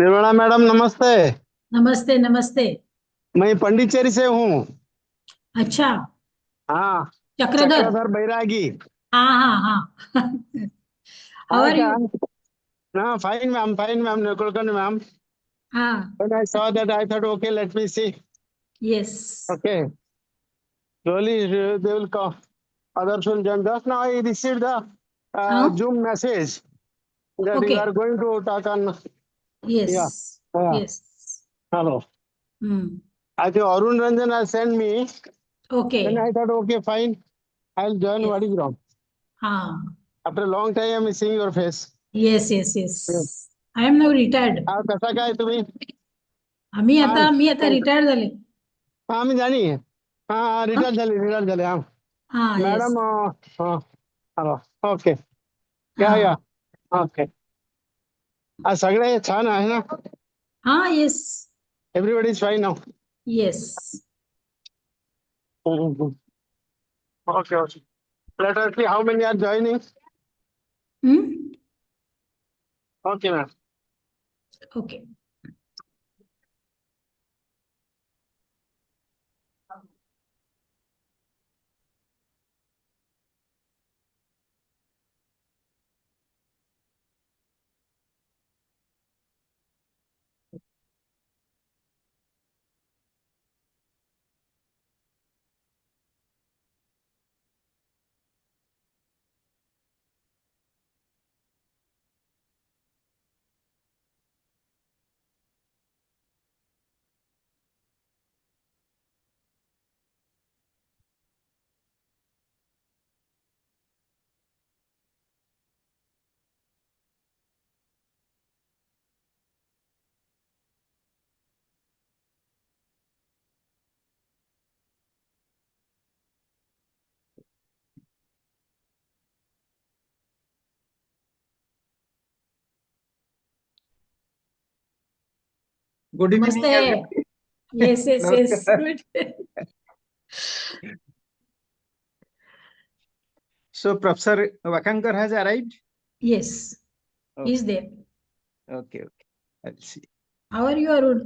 Nirmala madam नमस्ते। नमस्ते नमस्ते। मैं पंडिचेरी से हूँ। अच्छा। हाँ। चक्रधर। चक्रधर बैरागी। हाँ हाँ हाँ। हाउ हाय आर क्या? यू? हाँ फाइन मैम कुलकर्णी मैम। हाँ। When I saw that I thought okay let me see. Yes. Okay. Slowly they will come. Others will join. Just now I received the हाँ। Zoom message that you okay. are going to talk on. Yes. Yeah. Yeah. Yes. Hello. Hmm. I think Arun Ranjan has sent me. Okay. Then I thought okay fine. I'll join. Yes. What is wrong? हाँ। After a long time I'm seeing your face. Yes yes yes. Yeah. I am now retired. कसा काय तुम्ही? हा मी आता retired झाले. हा मी जाणी हाँ रिटायर झाले हा हाँ, यस. मॅडम हा हॅलो ओके या हाँ ओके सगळे छान आहे ना हाँ, yes. Everybody is fine now yes. Okay okay let us see how many are joining okay ma'am okay. Good नमस्ते. evening, everybody. Yes yes yes, Namaskar. Good. So, Professor Vakankar has arrived? Yes, Oh, he is there. okay, okay. I'll see. How are you, Arun?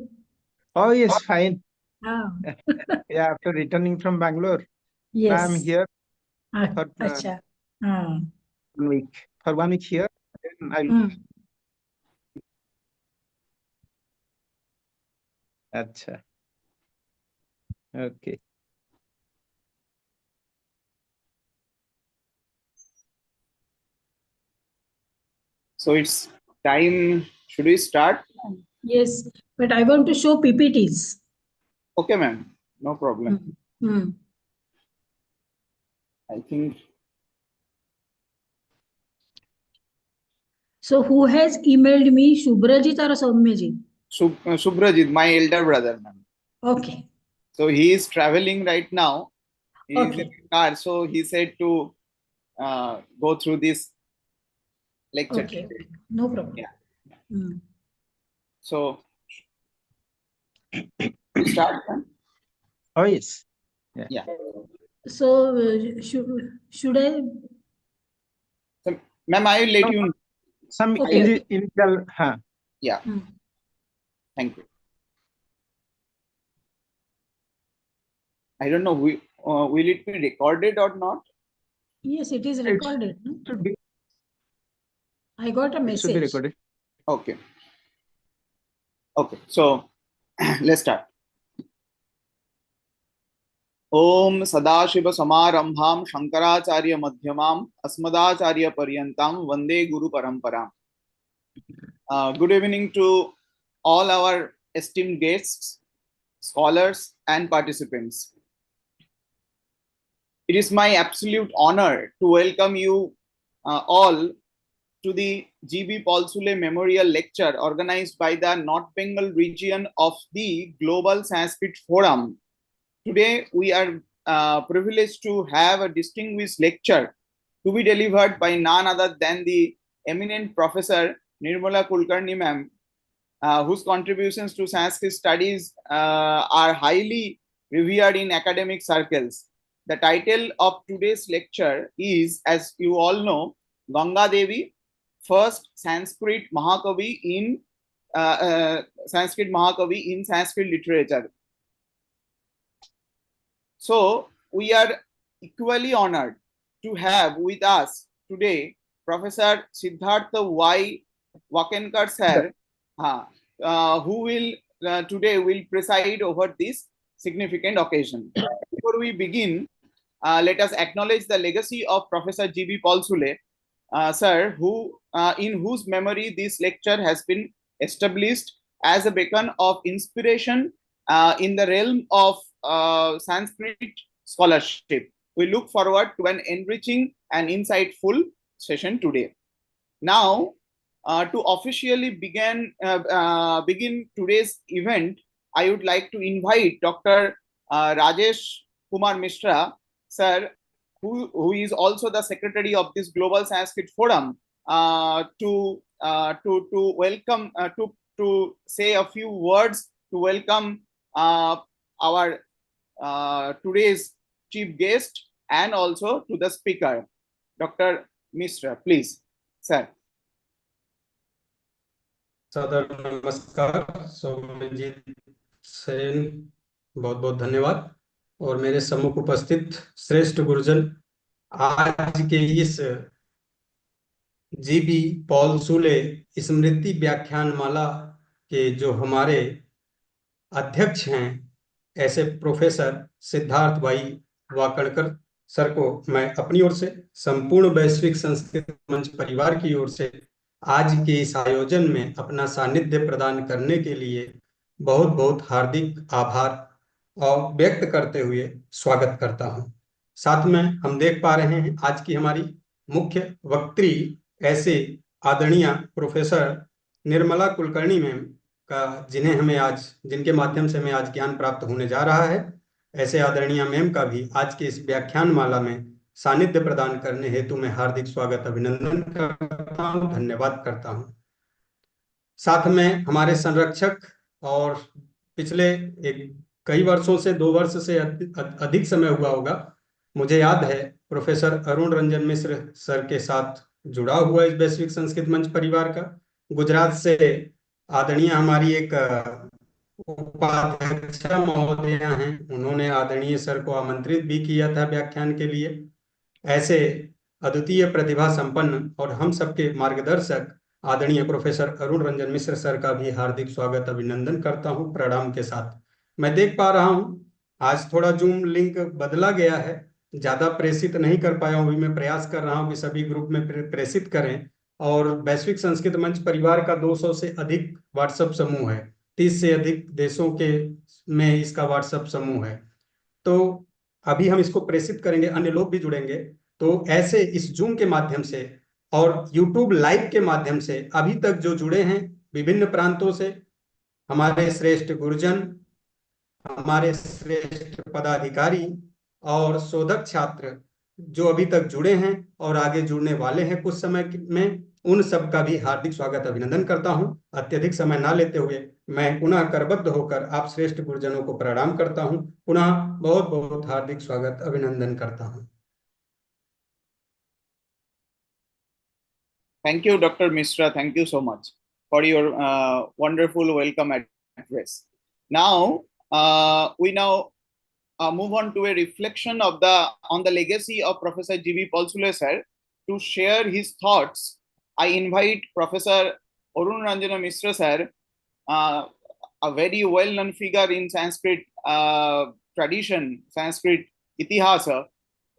Oh, yes, fine. हाँ. Yeah, after returning from Bangalore, now yes. I'm here for अच्छा. हाँ. 1 week. For 1 week here, then I'll. Hmm. Acha. Okay. So it's time. Should we start? Yes, but I want to show PPTs. Okay, ma'am. No problem. Hmm. I think So who has emailed me, Shubhrajit or Soumyajit? Subrajit, my elder brother, ma'am. Okay. So he is traveling right now. He is in Okay. the car, so he said to go through this lecture. Okay. No problem. Yeah. Hmm. So we start, ma'am? Oh, yes. Yeah. So should I? So, ma'am, I will let you know. Some Okay. initial. Yeah. Hmm. Thank you. I don't know. Will it be recorded or not? Yes, it is It recorded. should be. I got a It should be message. recorded. Okay. Okay. So let's start. Om Sadashiv समारंभां Shankaracharya मध्यमां अस्मदाचार्य पर्यंतां Vande Guru परंपरां. Good evening to all our esteemed guests, scholars and participants. It is my absolute honor to welcome you all to the GB Paulsule Memorial Lecture organized by the North Bengal region of the Global Sanskrit Forum. Today, we are privileged to have a distinguished lecture to be delivered by none other than the eminent Professor Nirmala Kulkarni ma'am, whose contributions to Sanskrit studies are highly revered in academic circles. The title of today's lecture is, as you all know, Ganga Devi, first Sanskrit Mahakavi in Sanskrit Mahakavi in Sanskrit literature. So we are equally honored to have with us today Professor Siddhartha Y. Wakankar sir, who will today will preside over this significant occasion. Before we begin, let us acknowledge the legacy of Professor G.B. Paulsule, sir, in whose memory this lecture has been established as a beacon of inspiration in the realm of Sanskrit scholarship. We look forward to an enriching and insightful session today. Now, to officially begin today's event, I would like to invite Dr. Rajesh Kumar Mishra, sir, who is also the secretary of this Global Sanskrit Forum, to welcome to say a few words to welcome our today's chief guest and also to the speaker, Dr. Mishra, please, sir. सदर नमस्कार सौम्यजीत सेन, बहुत बहुत धन्यवाद। और मेरे सम्मुख उपस्थित श्रेष्ठ गुरुजन, आज के इस जीबी पॉलसुले स्मृति व्याख्यान माला के जो हमारे अध्यक्ष हैं, ऐसे प्रोफेसर सिद्धार्थ भाई वाकणकर सर को मैं अपनी ओर से, संपूर्ण वैश्विक संस्कृत मंच परिवार की ओर से आज के इस आयोजन में अपना सानिध्य प्रदान करने के लिए बहुत बहुत हार्दिक आभार और व्यक्त करते हुए स्वागत करता हूं। साथ में हम देख पा रहे हैं आज की हमारी मुख्य वक्त्री ऐसे आदरणीय प्रोफेसर निर्मला कुलकर्णी मैम का, जिनके माध्यम से हमें आज ज्ञान प्राप्त होने जा रहा है। ऐसे आदरणीय मैम का भी आज के इस व्याख्यान माला में सानिध्य प्रदान करने हेतु मैं हार्दिक स्वागत अभिनंदन करता हूं, धन्यवाद करता हूं। साथ में हमारे संरक्षक और पिछले कई वर्षों से 2 वर्ष से अधिक समय हुआ होगा, मुझे याद है, प्रोफेसर अरुण रंजन मिश्र सर के साथ जुड़ा हुआ इस वैश्विक संस्कृत मंच परिवार का। गुजरात से आदरणीय हमारी एक उपाध्यक्षा महोदया हैं, उन्होंने आदरणीय सर को आमंत्रित भी किया था व्याख्यान के लिए। ऐसे अद्वितीय प्रतिभा संपन्न और हम सबके मार्गदर्शक आदरणीय प्रोफेसर अरुण रंजन मिश्र सर का भी हार्दिक स्वागत अभिनंदन करता हूं प्रणाम के साथ। मैं देख पा रहा हूं आज थोड़ा जूम लिंक बदला गया है, ज्यादा प्रेषित नहीं कर पाया हूं, मैं प्रयास कर रहा हूं कि सभी ग्रुप में प्रेषित करें। और वैश्विक संस्कृत मंच परिवार का 200 से अधिक व्हाट्सएप समूह है, 30 से अधिक देशों के में इसका व्हाट्सएप समूह है। तो अभी हम इसको प्रेषित करेंगे, अन्य लोग भी जुड़ेंगे। तो ऐसे इस जूम के माध्यम से और यूट्यूब लाइव के माध्यम से अभी तक जो जुड़े हैं विभिन्न प्रांतों से, हमारे श्रेष्ठ गुरुजन, हमारे श्रेष्ठ पदाधिकारी और शोधक छात्र जो अभी तक जुड़े हैं और आगे जुड़ने वाले हैं कुछ समय में, उन सब का भी हार्दिक स्वागत अभिनंदन करता हूं। अत्यधिक समय ना लेते हुए मैं पुनः करबद्ध होकर आप श्रेष्ठ गुरुजनों को प्रणाम करता हूं, पुनः बहुत बहुत हार्दिक स्वागत अभिनंदन करता हूं। Thank you, Dr. Mishra. Thank you so much for your wonderful welcome address. Now, we move on to a reflection of on the legacy of Professor G.B. Paulsule sir. To share his thoughts, I invite Professor Arun Ranjana Mishra sir, a very well-known figure in Sanskrit tradition, Sanskrit itihasa,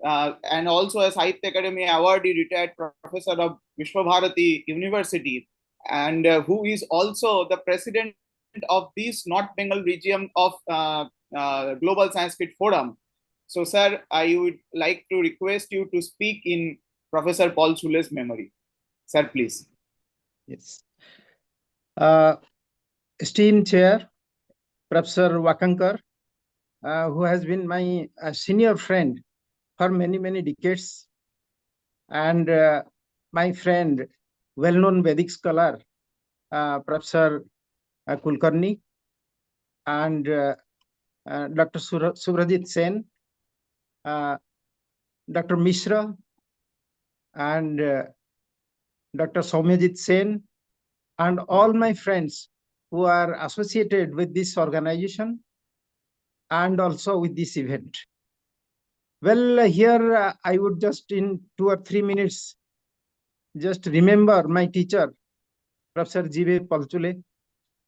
and also a Sahitya Academy awardee, retired professor of Vishwabharati University, and who is also the president of this North Bengal region of Global Sanskrit Forum. So, sir, I would like to request you to speak in Professor Paulsule's memory. Sir, please. Yes. Esteemed Chair, Professor Wakankar, who has been my senior friend for many, many decades, and my friend, well-known Vedic scholar, Professor Kulkarni, and Dr. Subrajit Sen, Dr. Mishra, and Dr. Soumyajit Sen, and all my friends who are associated with this organization and also with this event. Well, here I would just in 2 or 3 minutes just remember my teacher, Professor G.B. Palchule,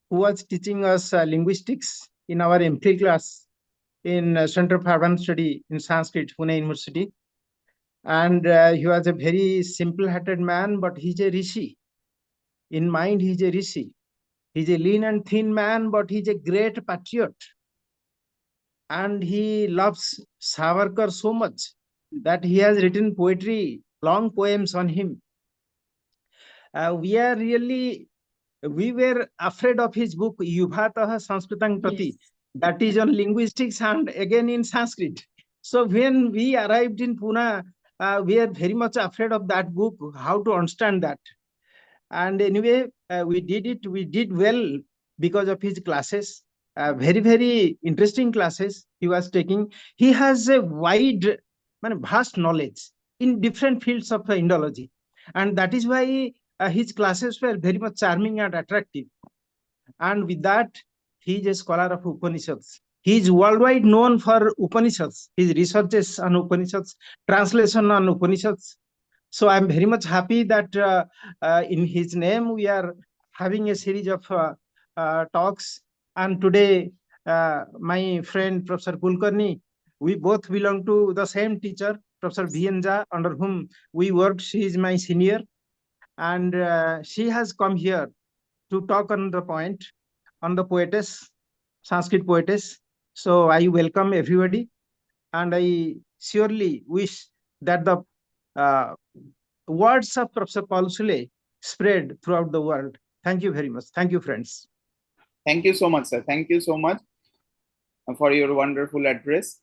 who was teaching us linguistics in our M.Phil class in Center for Advanced Study in Sanskrit, Pune University. And he was a very simple-hearted man, but he's a rishi. In mind, he's a rishi. He's a lean and thin man, but he's a great patriot. And he loves Savarkar so much that he has written poetry, long poems on him. We were afraid of his book, Yubhatah Sanskritang Prati, Yes. that is on linguistics and again in Sanskrit. So when we arrived in Pune, we are very much afraid of that book, how to understand that. And anyway, we did it. We did well because of his classes. Very, very interesting classes he was taking. He has a wide, vast knowledge in different fields of Indology. And that is why his classes were very much charming and attractive. And with that, he is a scholar of Upanishads. He is worldwide known for Upanishads, his researches on Upanishads, translation on Upanishads. So I'm very much happy that in his name, we are having a series of talks. And today, my friend, Professor Kulkarni, we both belong to the same teacher, Professor Bhienja, under whom we worked. She is my senior. And she has come here to talk on the point, on the poetess, Sanskrit poetess. So I welcome everybody. And I surely wish that the words of Professor Palchule spread throughout the world. Thank you very much. Thank you, friends. Thank you so much, sir. Thank you so much for your wonderful address.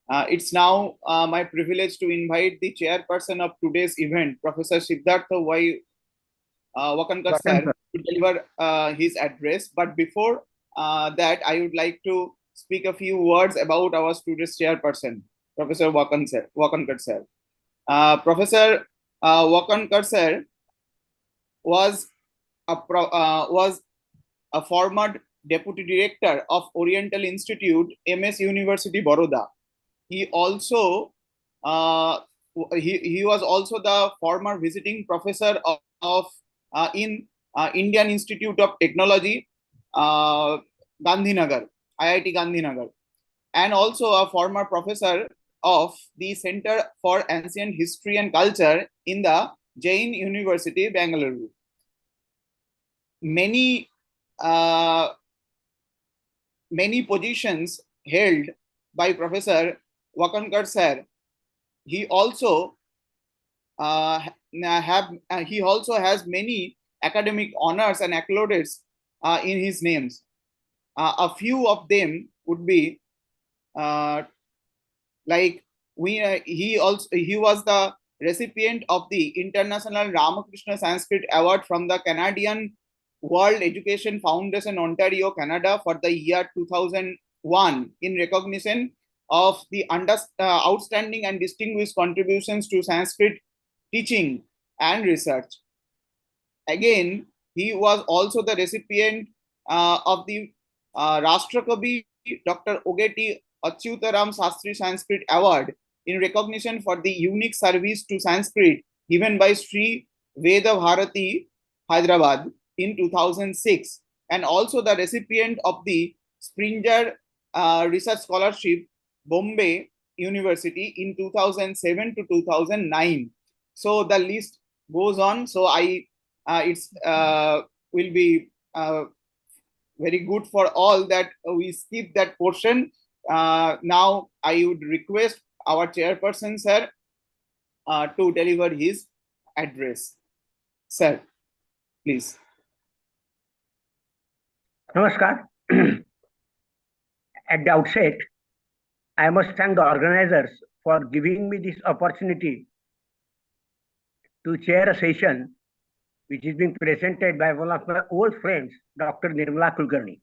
It's now my privilege to invite the chairperson of today's event, Professor Siddhartha Y. Wakankar sir, to deliver his address. But before that, I would like to speak a few words about our student's chairperson, Professor Wakankar sir. Professor Wakankar sir was a former deputy director of Oriental Institute, MS University, Baroda. He also he was also the former visiting professor of in Indian Institute of Technology, Gandhinagar, IIT Gandhinagar, and also a former professor of the Center for Ancient History and Culture in the Jain University, Bengaluru. Many positions held by Professor Wakankar sir. He also has many academic honors and accolades in his names. A few of them would be he was the recipient of the International Ramakrishna Sanskrit Award from the Canadian World Education Foundation, Ontario, Canada, for the year 2001 in recognition of the outstanding and distinguished contributions to Sanskrit teaching and research. Again, he was also the recipient of the Rashtrakavi Dr. Ogeti Achyutaram Sastri Sanskrit Award in recognition for the unique service to Sanskrit given by Sri Veda Bharati, Hyderabad in 2006, and also the recipient of the Springer Research Scholarship, Bombay University in 2007 to 2009. So the list goes on. So will be very good for all that we skip that portion. Now I would request our chairperson sir to deliver his address. Sir, please. Namaskar. At the outset, I must thank the organizers for giving me this opportunity to chair a session which is being presented by one of my old friends, Dr. Nirmala Kulkarni.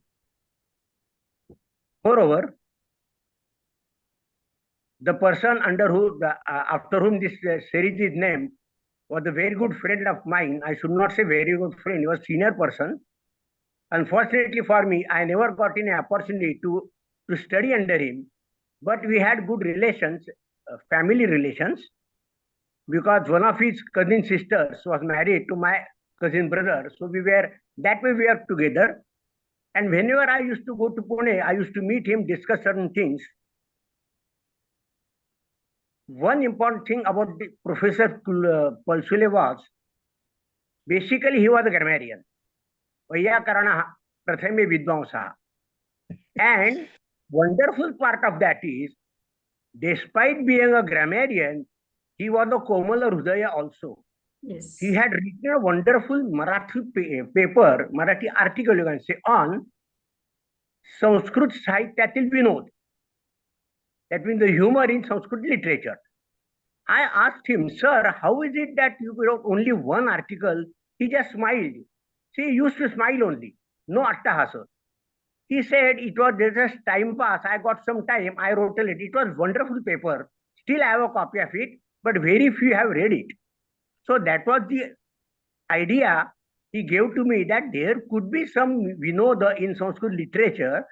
Moreover, the person after whom this series is named was a very good friend of mine. I should not say very good friend, he was a senior person. Unfortunately for me, I never got an opportunity to study under him, but we had good relations, family relations, because one of his cousin sisters was married to my cousin brother. So we were, that way we were together. And whenever I used to go to Pune, I used to meet him, discuss certain things. One important thing about the Professor Palsule was, basically he was a grammarian. Vayyakarana prathame vidvamsa. And wonderful part of that is, despite being a grammarian, he was a Komala Hrudaya also. Yes. He had written a wonderful Marathi paper, Marathi article, you can say, on Sanskrit Sahityatil Vinod. That means the humor in Sanskrit literature. I asked him, sir, how is it that you wrote only one article? He just smiled. See, he used to smile only, no attahasa. He said it was just time pass. I got some time. I wrote a little. It was wonderful paper. Still I have a copy of it, but very few have read it. So that was the idea he gave to me, that there could be some Vinoda in Sanskrit literature.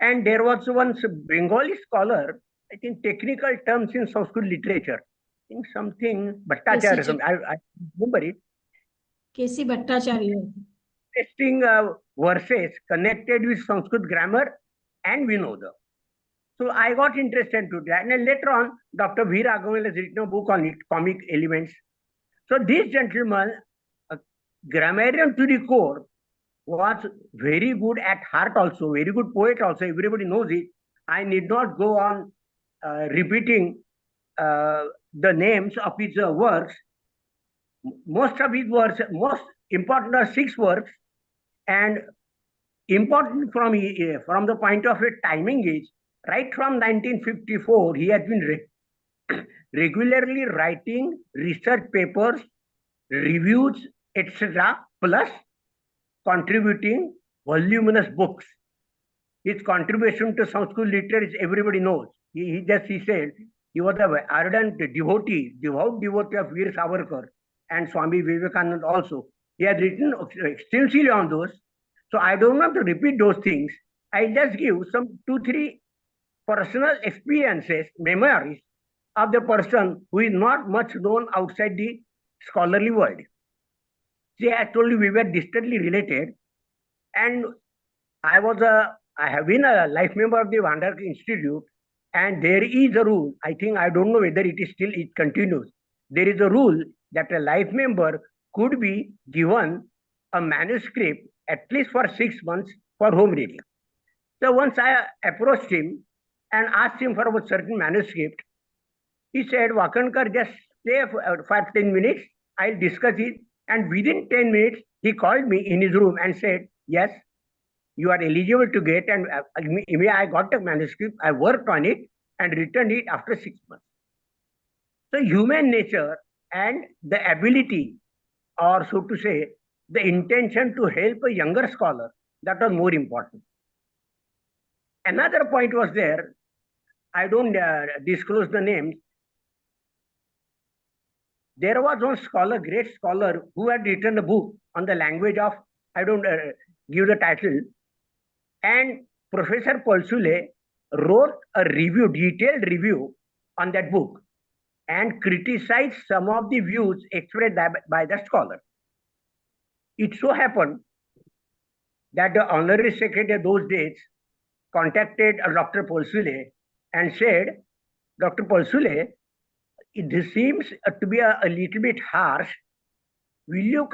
And there was one Bengali scholar, I think technical terms in Sanskrit literature. I think something, Bhattacharya, I remember it. K.C. Bhattacharya. Interesting verses connected with Sanskrit grammar and Vinoda. So I got interested to that. And then later on, Dr. V. Raghavan has written a book on it, Comic Elements. So this gentleman, a grammarian to the core, was very good at heart also, very good poet also. Everybody knows it. I need not go on repeating the names of his works. Most of his works, most important are 6 works, and important from the point of view timing is, right from 1954, he has been regularly writing research papers, reviews, etc., plus contributing voluminous books. His contribution to Sanskrit literature, everybody knows. He said he was an ardent devotee, devout devotee of Veer Savarkar and Swami Vivekananda also. He has written extensively on those. So I don't want to repeat those things. I just give some 2-3 personal experiences, memories of the person who is not much known outside the scholarly world. See, I told you we were distantly related, and I have been a life member of the Vandark Institute, and there is a rule. I think, I don't know whether it continues. There is a rule that a life member could be given a manuscript at least for 6 months for home reading. So once I approached him and asked him for a certain manuscript, he said, Wakankar, just stay for 10 minutes, I'll discuss it. And within 10 minutes, he called me in his room and said, yes, you are eligible to get, and I got the manuscript, I worked on it and returned it after 6 months. So human nature and the ability, or so to say, the intention to help a younger scholar, that was more important. Another point was there, I don't disclose the names. There was one scholar, great scholar, who had written a book on the language of, I don't give the title, and Professor Palsule wrote a review, detailed review on that book, and criticized some of the views expressed by the scholar. It so happened that the honorary secretary those days contacted Dr. Palsule and said, Dr. Palsule, this seems to be a little bit harsh. Will you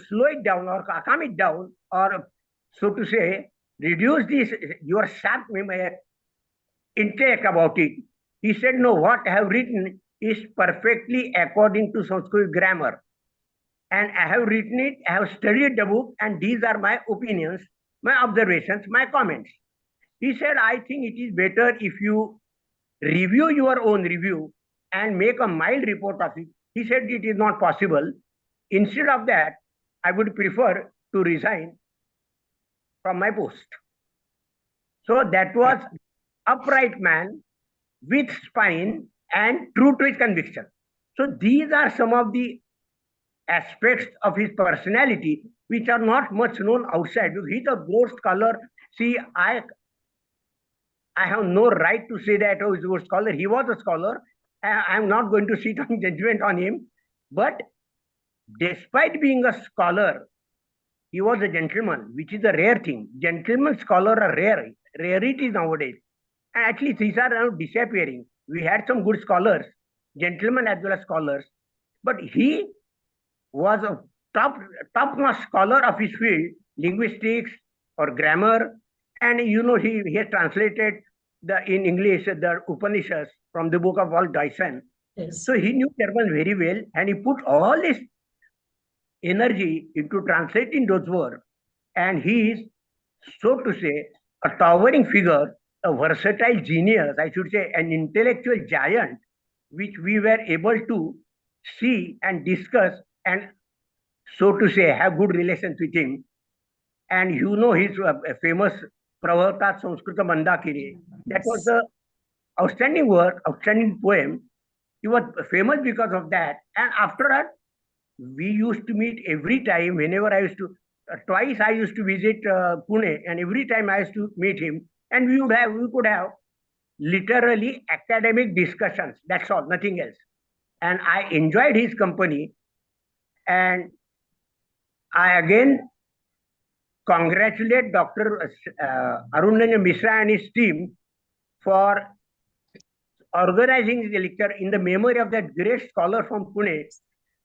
slow it down or calm it down, or so to say, reduce this, your sharp intake about it? He said, no, what I have written is perfectly according to Sanskrit grammar. And I have written it, I have studied the book, and these are my opinions, my observations, my comments. He said, I think it is better if you review your own review and make a mild report of it. He said it is not possible. Instead of that, I would prefer to resign from my post. So that was upright man with spine and true to his conviction. So these are some of the aspects of his personality which are not much known outside. He's a broad scholar. See, I have no right to say that, oh, he's a scholar. He was a scholar. I'm not going to sit on judgment on him. But despite being a scholar, he was a gentleman, which is a rare thing. Gentlemen scholars are rare, rarity nowadays. And actually, these are now disappearing. We had some good scholars, gentlemen as well as scholars, but he was a top-notch scholar of his field, linguistics or grammar, and he has translated in English the Upanishads from the book of Walt Dyson. Yes. So he knew German very well, and he put all this energy into translating those words. And he is, so to say, a towering figure, a versatile genius, I should say, an intellectual giant, which we were able to see and discuss and, so to say, have good relations with him. And his famous Pravarta Samskrita Mandakiri. That was the outstanding work, outstanding poem. He was famous because of that. And after that, we used to meet every time. Whenever I used to, twice I used to visit Pune, and every time I used to meet him, and we could have literally academic discussions. That's all, nothing else. And I enjoyed his company. And I again congratulate Dr. Arun Mishra and his team for organizing the lecture in the memory of that great scholar from Pune,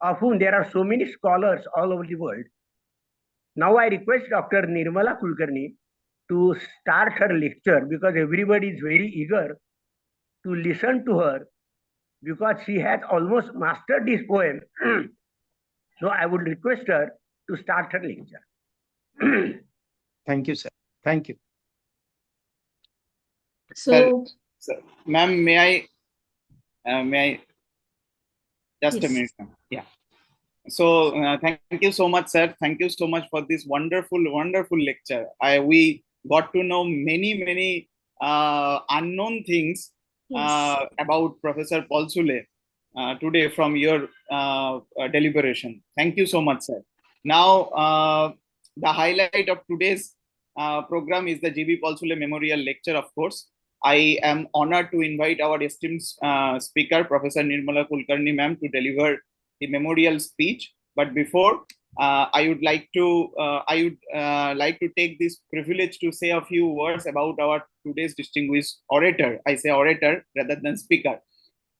of whom there are so many scholars all over the world. Now I request Dr. Nirmala Kulkarni to start her lecture, because everybody is very eager to listen to her, because she has almost mastered this poem. So I would request her to start her lecture. Thank you, sir. Thank you. So, Ma'am, may I just yes. a minute, ma'am. Yeah. So thank you so much, sir. Thank you so much for this wonderful lecture. We got to know many unknown things Yes. about Professor Polsule today from your deliberation. Thank you so much, sir. Now, the highlight of today's program is the GB Polsule Memorial Lecture, of course. I am honored to invite our esteemed speaker, Professor Nirmala Kulkarni ma'am, to deliver the memorial speech. But before, I would like to take this privilege to say a few words about our today's distinguished orator. I say orator rather than speaker.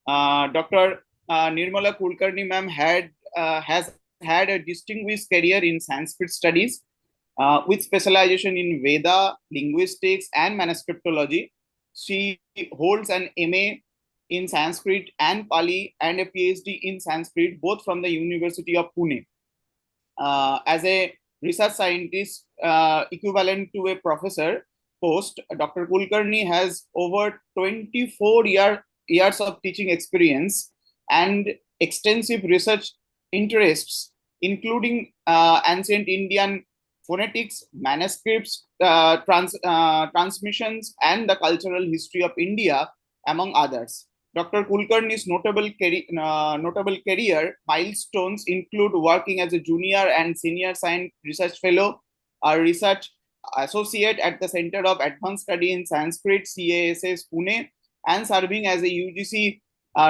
Dr. Nirmala Kulkarni ma'am has had a distinguished career in Sanskrit studies with specialization in Veda, linguistics, and manuscriptology. She holds an MA in Sanskrit and Pali and a PhD in Sanskrit, both from the University of Pune. As a research scientist equivalent to a professor post, Dr. Kulkarni has over 24 years of teaching experience and extensive research interests, including ancient Indian phonetics, manuscripts, transmissions, and the cultural history of India, among others. Dr. Kulkarni's notable career milestones include working as a junior and senior science research fellow, a research associate at the Center of Advanced Study in Sanskrit, CASS Pune, and serving as a UGC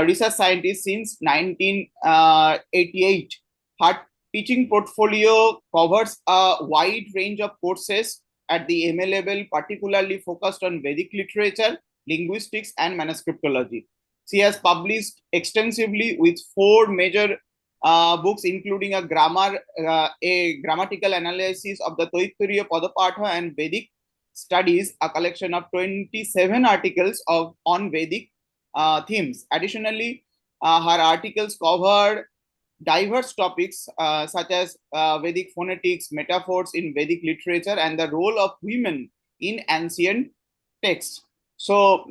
research scientist since 1988. Her teaching portfolio covers a wide range of courses at the MA level, particularly focused on Vedic literature, linguistics, and manuscriptology. She has published extensively with 4 major books, including a grammatical analysis of the Taittiriya Padapatha and Vedic studies, a collection of 27 articles on Vedic themes. Additionally, her articles cover diverse topics such as Vedic phonetics, metaphors in Vedic literature, and the role of women in ancient texts. So,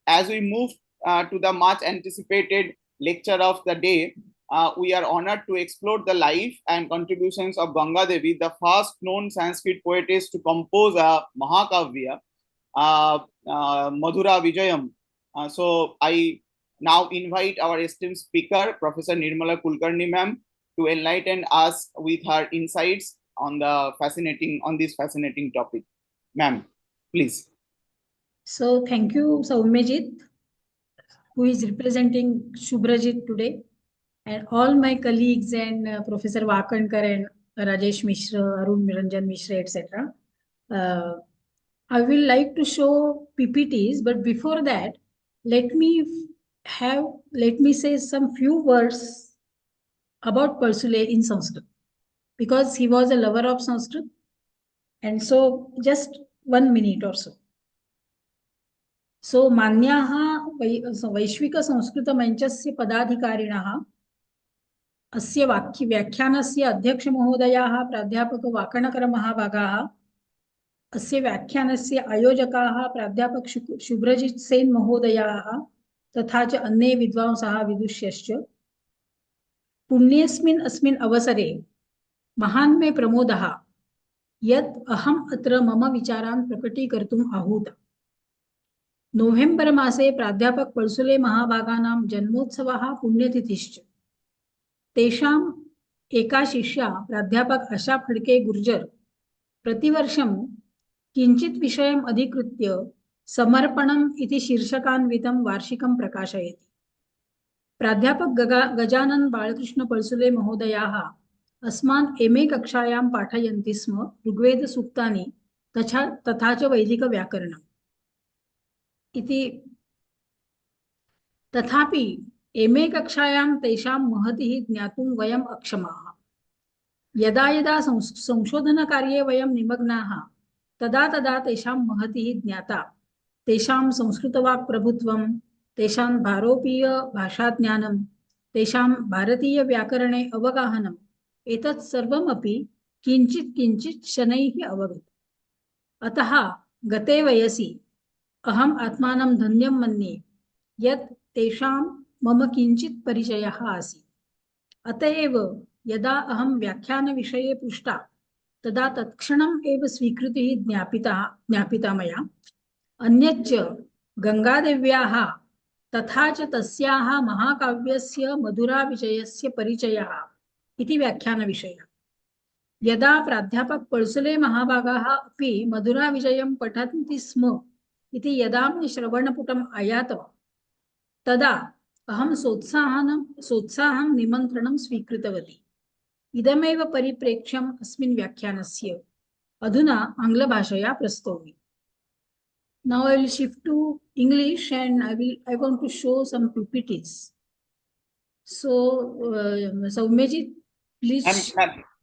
as we move to the much anticipated lecture of the day, we are honored to explore the life and contributions of Ganga Devi, the first known Sanskrit poetess to compose a Mahakavya, Madhura Vijayam. So I now invite our esteemed speaker, Professor Nirmala Kulkarni ma'am, to enlighten us with her insights on this fascinating topic. Ma'am, please. So thank you, Saumyajit, who is representing Shubrajit today, and all my colleagues and Professor Wakankar and Rajesh Mishra, Arun Niranjan Mishra, etc. I will like to show PPTs, but before that, let me say some few words about Persule in Sanskrit, because he was a lover of Sanskrit, and so just 1 minute or so. So मान्याः वैश्विकसंस्कृतमञ्चस्य पदाधिकारिणः अस्य व्याख्यानस्य अध्यक्षमहोदयाः प्राध्यापक वाकणकर-महाभागाः, अस्य व्याख्यानस्य आयोजकाः प्राध्यापक शुभ्रजित् सेन महोदयाः तथा च अन्ये विद्वांसाः विदुष्यश्च। पुण्यस्मिन् अस्मिन् अवसरे महान् मे प्रमोदः यत् अहम् अत्र मम विचारान् प्रकटीकर्तुम् आहूता। नवेम्बर मासे प्राध्यापक पळसुले महाभागानां जन्मोत्सवः पुण्यतिथिश्च। तेषाम् एका शिष्या प्राध्यापक आशा फडके गुर्जर प्रतिवर्षं किञ्चित् विषयम् अधिकृत्य समर्पणम् इति शीर्षकान्वितं वार्षिकं प्रकाशयति। प्राध्यापक गजानन बालकृष्ण पळसुले महोदयाः अस्मान् एमए कक्षायां पाठयन्ति स्म ऋग्वेदसूक्तानि तथा च वैदिकव्याकरणम् इति। तथापि एमए कक्षायां तेषां महतिः ज्ञातुं वयम् अक्षमाः। यदा यदा संशोधनकार्ये वयं निमग्नाः तदा तदा तेषां महतिः ज्ञाता, तेषां संस्कृतवाक्प्रभुत्वं, तेषां भारोपीय भाषाज्ञानं, तेषां भारतीयव्याकरणे अवगाहनम्, एतत् सर्वमपि किञ्चित् किञ्चित् शनैः अवगतम्। अतः गते वयसि अहम् आत्मानं धन्यं मन्ये यत् तेषां मम किञ्चित् परिचयः आसीत्। अतएव यदा अहं व्याख्यानविषये पृष्टा तदा तत्क्षणम् एव स्वीकृतिः ज्ञापिता मया। अन्यच्च गङ्गादेव्याः तथा च तस्याः महाकाव्यस्य मधुराविजयस्य परिचयः इति व्याख्यानविषयः। यदा प्राध्यापक पळसुले महाभागाः अपि मधुराविजयं पठन्ति स्म इति यदा मे श्रवणपुटम् आयातम् तदा अहं सोत्साहं निमन्त्रणं स्वीकृतवती। इदमेव परिप्रेक्ष्यम् अस्मिन् व्याख्यानस्य अधुना आङ्ग्लभाषया प्रस्तौमि। Now I will shift to English and I want to show some PPTs. So Saumyajit, please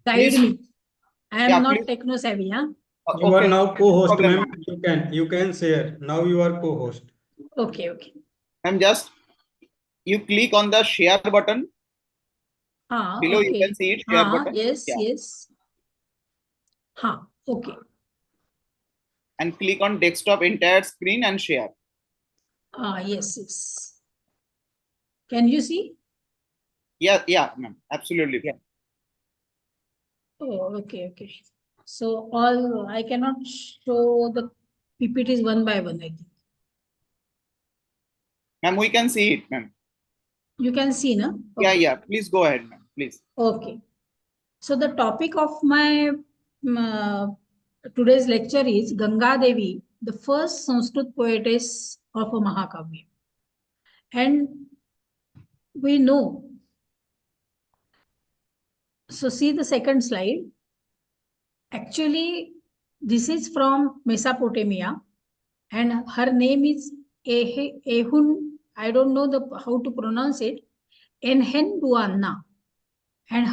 guide me. I am not techno savvy, huh? You are now co-host, ma'am. You can share. Now you are co-host. Okay. I'm just, you click on the share button. Below okay. you can see it, share button. Yes. Okay. And click on desktop entire screen and share. Yes. Can you see? Yeah, ma'am. Absolutely. Yeah. Oh, okay. So I cannot show the PPTs one by one, I think. Ma'am, we can see it, ma'am. You can see, no? Okay. Yeah. Please go ahead, ma'am. Please. Okay. So the topic of my today's lecture is Ganga Devi, the first Sanskrit poetess of a Mahakavya. And we know. So see the second slide. Actually, this is from Mesopotamia, and her name is Ehun. I don't know how to pronounce it. Enhenduanna, and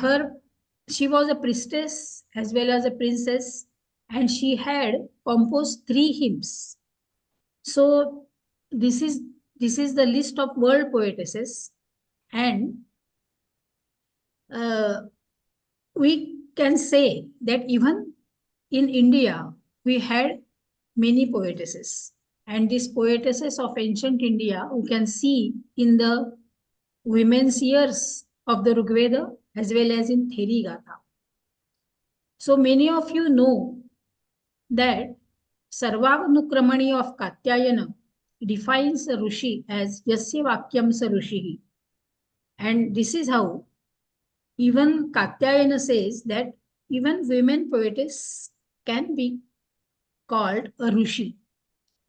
she was a priestess as well as a princess, and she had composed 3 hymns. So this is the list of world poetesses, and we can say that even in India we had many poetesses, and these poetesses of ancient India we can see in the women's years of the Rigveda as well as in Theri Gatha. So many of you know that Sarvanukramani of Katyayana defines a Rishi as Yasya Vakyam Sa Rishihi, and this is how even Katyayana says that even women poetess can be called a Rushi.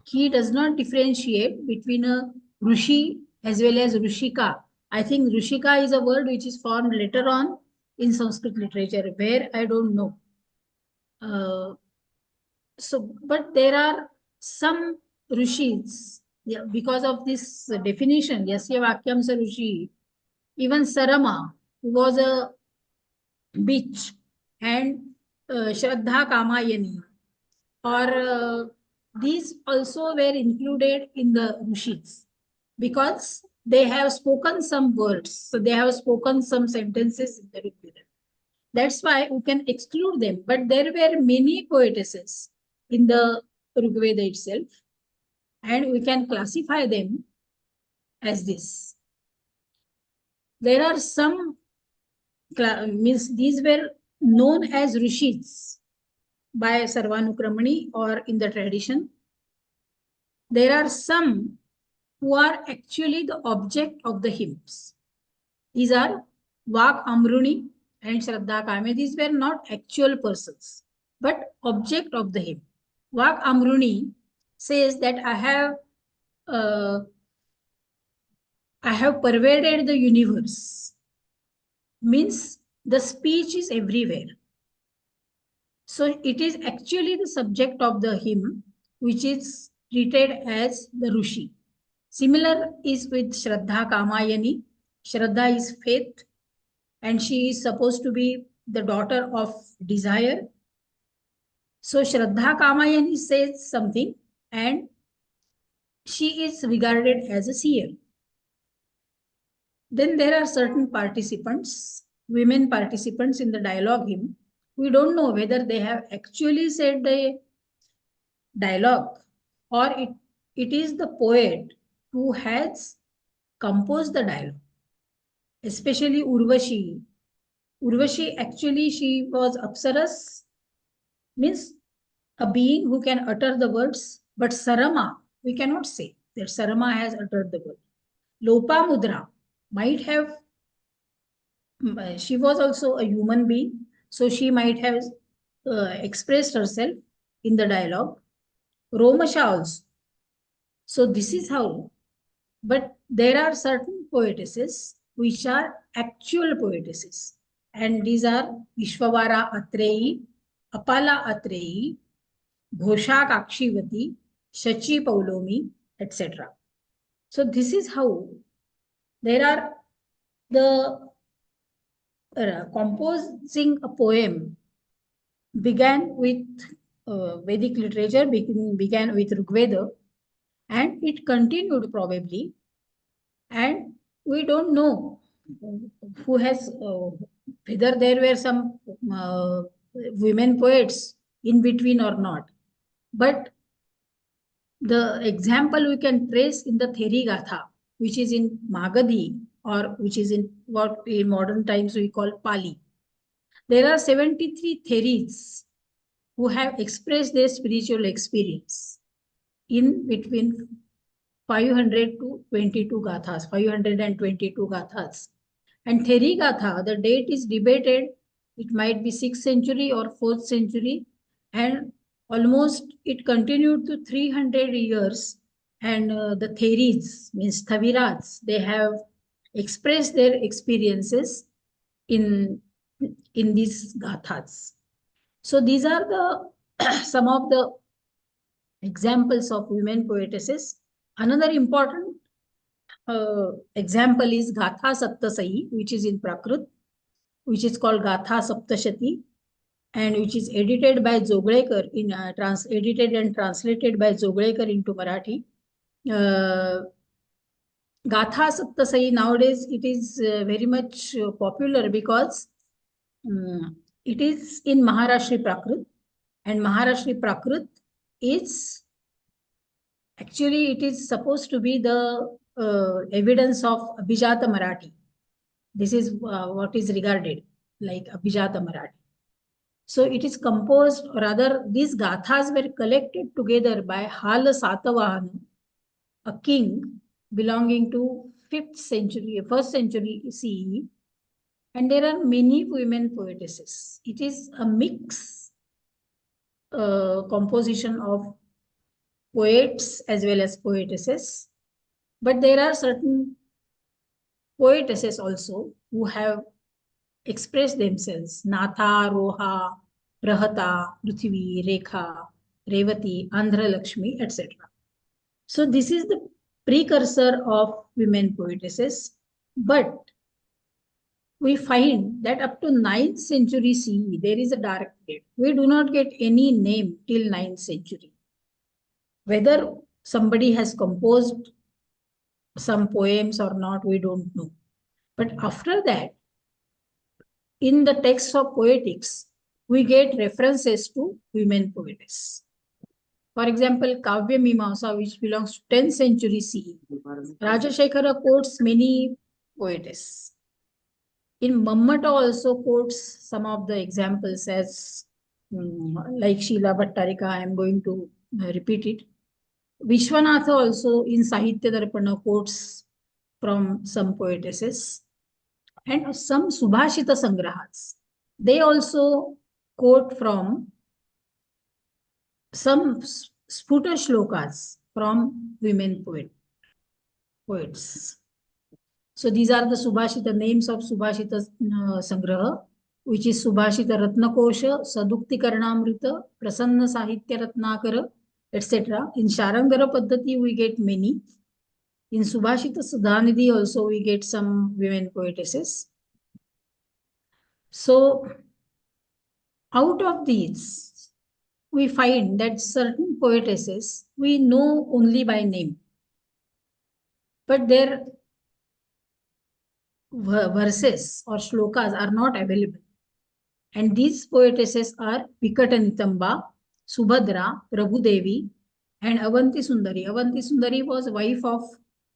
He does not differentiate between a Rushi as well as Rushika. I think Rushika is a word which is formed later on in Sanskrit literature, where I don't know. But there are some Rishis, yeah, because of this definition, Yasya Vakyam Sa Rishi, even Sarama, who was a bitch, and Shraddha Kamayani, or these also were included in the Rishis because they have spoken some words, so they have spoken some sentences in the Rigveda. That's why we can exclude them. But there were many poetesses in the Rigveda itself, and we can classify them as this. There are some, means these were known as Rishis by Sarvanukramani or in the tradition. There are some who are actually the object of the hymns. These are Vak Amruni and Shraddha Kame. These were not actual persons, but object of the hymn. Vak Amruni says that I have pervaded the universe. Means the speech is everywhere. So it is actually the subject of the hymn, which is treated as the Rushi. Similar is with Shraddha Kamayani. Shraddha is faith, and she is supposed to be the daughter of desire. So Shraddha Kamayani says something, and she is regarded as a seer. Then there are certain participants, women participants in the dialogue hymn. We don't know whether they have actually said the dialogue or it is the poet who has composed the dialogue. Especially Urvashi. Urvashi, actually, she was Apsaras, means a being who can utter the words, but Sarama, we cannot say that Sarama has uttered the word. Lopamudra might have, she was also a human being, so she might have expressed herself in the dialogue. Romasha also. So this is how, but there are certain poetesses which are actual poetesses, and these are Vishwavara Atreyi, Apala Atreyi, Ghosha Kakshivati, Shachi Paulomi, etc. So this is how there are the composing a poem began with Vedic literature, began with Rigveda, and it continued probably. And we don't know who has, whether there were some women poets in between or not. But the example we can trace in the Theri Gatha, which is in Magadhi, or which is in what in modern times we call Pali. There are 73 Theris who have expressed their spiritual experience in between 500 to 22 Gathas, 522 Gathas. And Theri Gatha, the date is debated. It might be 6th century or 4th century. And almost it continued to 300 years. And the Theris, means Thavirats, they have expressed their experiences in these Gathas. So these are the some of the examples of women poetesses. Another important example is Gatha Saptasahi, which is in Prakrit, which is called Gatha Saptashati, and which is edited by Joglekar, edited and translated by Joglekar into Marathi. Gatha Saptasahi, nowadays it is very much popular because it is in Maharashtra Prakrit, and Maharashtra Prakrit is actually, it is supposed to be the evidence of Abhijata Marathi. This is what is regarded like Abhijata Marathi. So it is composed, or rather these Gathas were collected together by Hala Satavahana, a king belonging to 1st century CE. And there are many women poetesses. It is a mix composition of poets as well as poetesses. But there are certain poetesses also who have expressed themselves. Natha, Roha, Rahata, Prithvi, Rekha, Revati, Andhra Lakshmi, etc. So this is the precursor of women poetesses. But we find that up to 9th century CE, there is a dark period. We do not get any name till 9th century. Whether somebody has composed some poems or not, we don't know. But after that, in the texts of poetics, we get references to women poetess. For example, Kavya Mimamsa, which belongs to 10th century CE, Rajashekhara quotes many poetess. In Mammata also quotes some of the examples as like Sheela Bhattarika. I am going to repeat it. Vishwanatha also in Sahitya Darpana quotes from some poetesses. And some Subhashita Sangrahas. They also quote from some Sputa Shlokas from women poets. So these are the Subhashita names of Subhashita Sangraha, which is Subhashita Ratnakosha, Sadukti Karnamrita, Prasanna Sahitya Ratnakara, etc. In Sharangara Paddhati, we get many. In Subhashita Sudhanidhi also, we get some women poetesses. So, out of these, we find that certain poetesses we know only by name, but their verses or shlokas are not available. And these poetesses are Vikata Nitamba, Subhadra, Prabhudevi, and Avanti Sundari. Avanti Sundari was wife of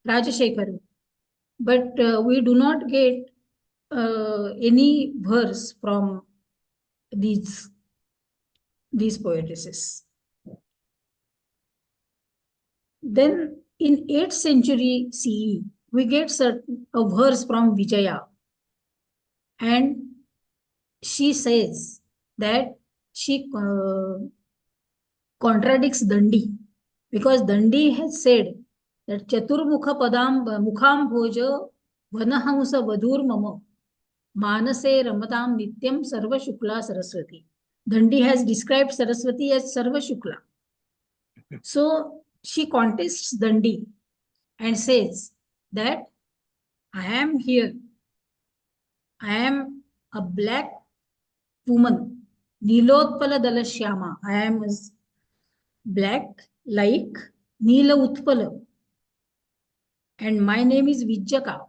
Rajashekhara, but we do not get any verse from these poetesses. Then in 8th century CE, we get a verse from Vijaya. And she says that she contradicts Dandi, because Dandi has said that Chaturmukha Padam Mukham Bhoja Vanahamsa Vadur Mama Manase Ramatam Nityam Sarva Shukla Saraswati. Dandi has described Saraswati as Sarva Shukla. So she contests Dandi and says that I am here. I am a black woman. Nilotpala Dalashyama. I am black like Nila Utpala. And my name is Vijjaka.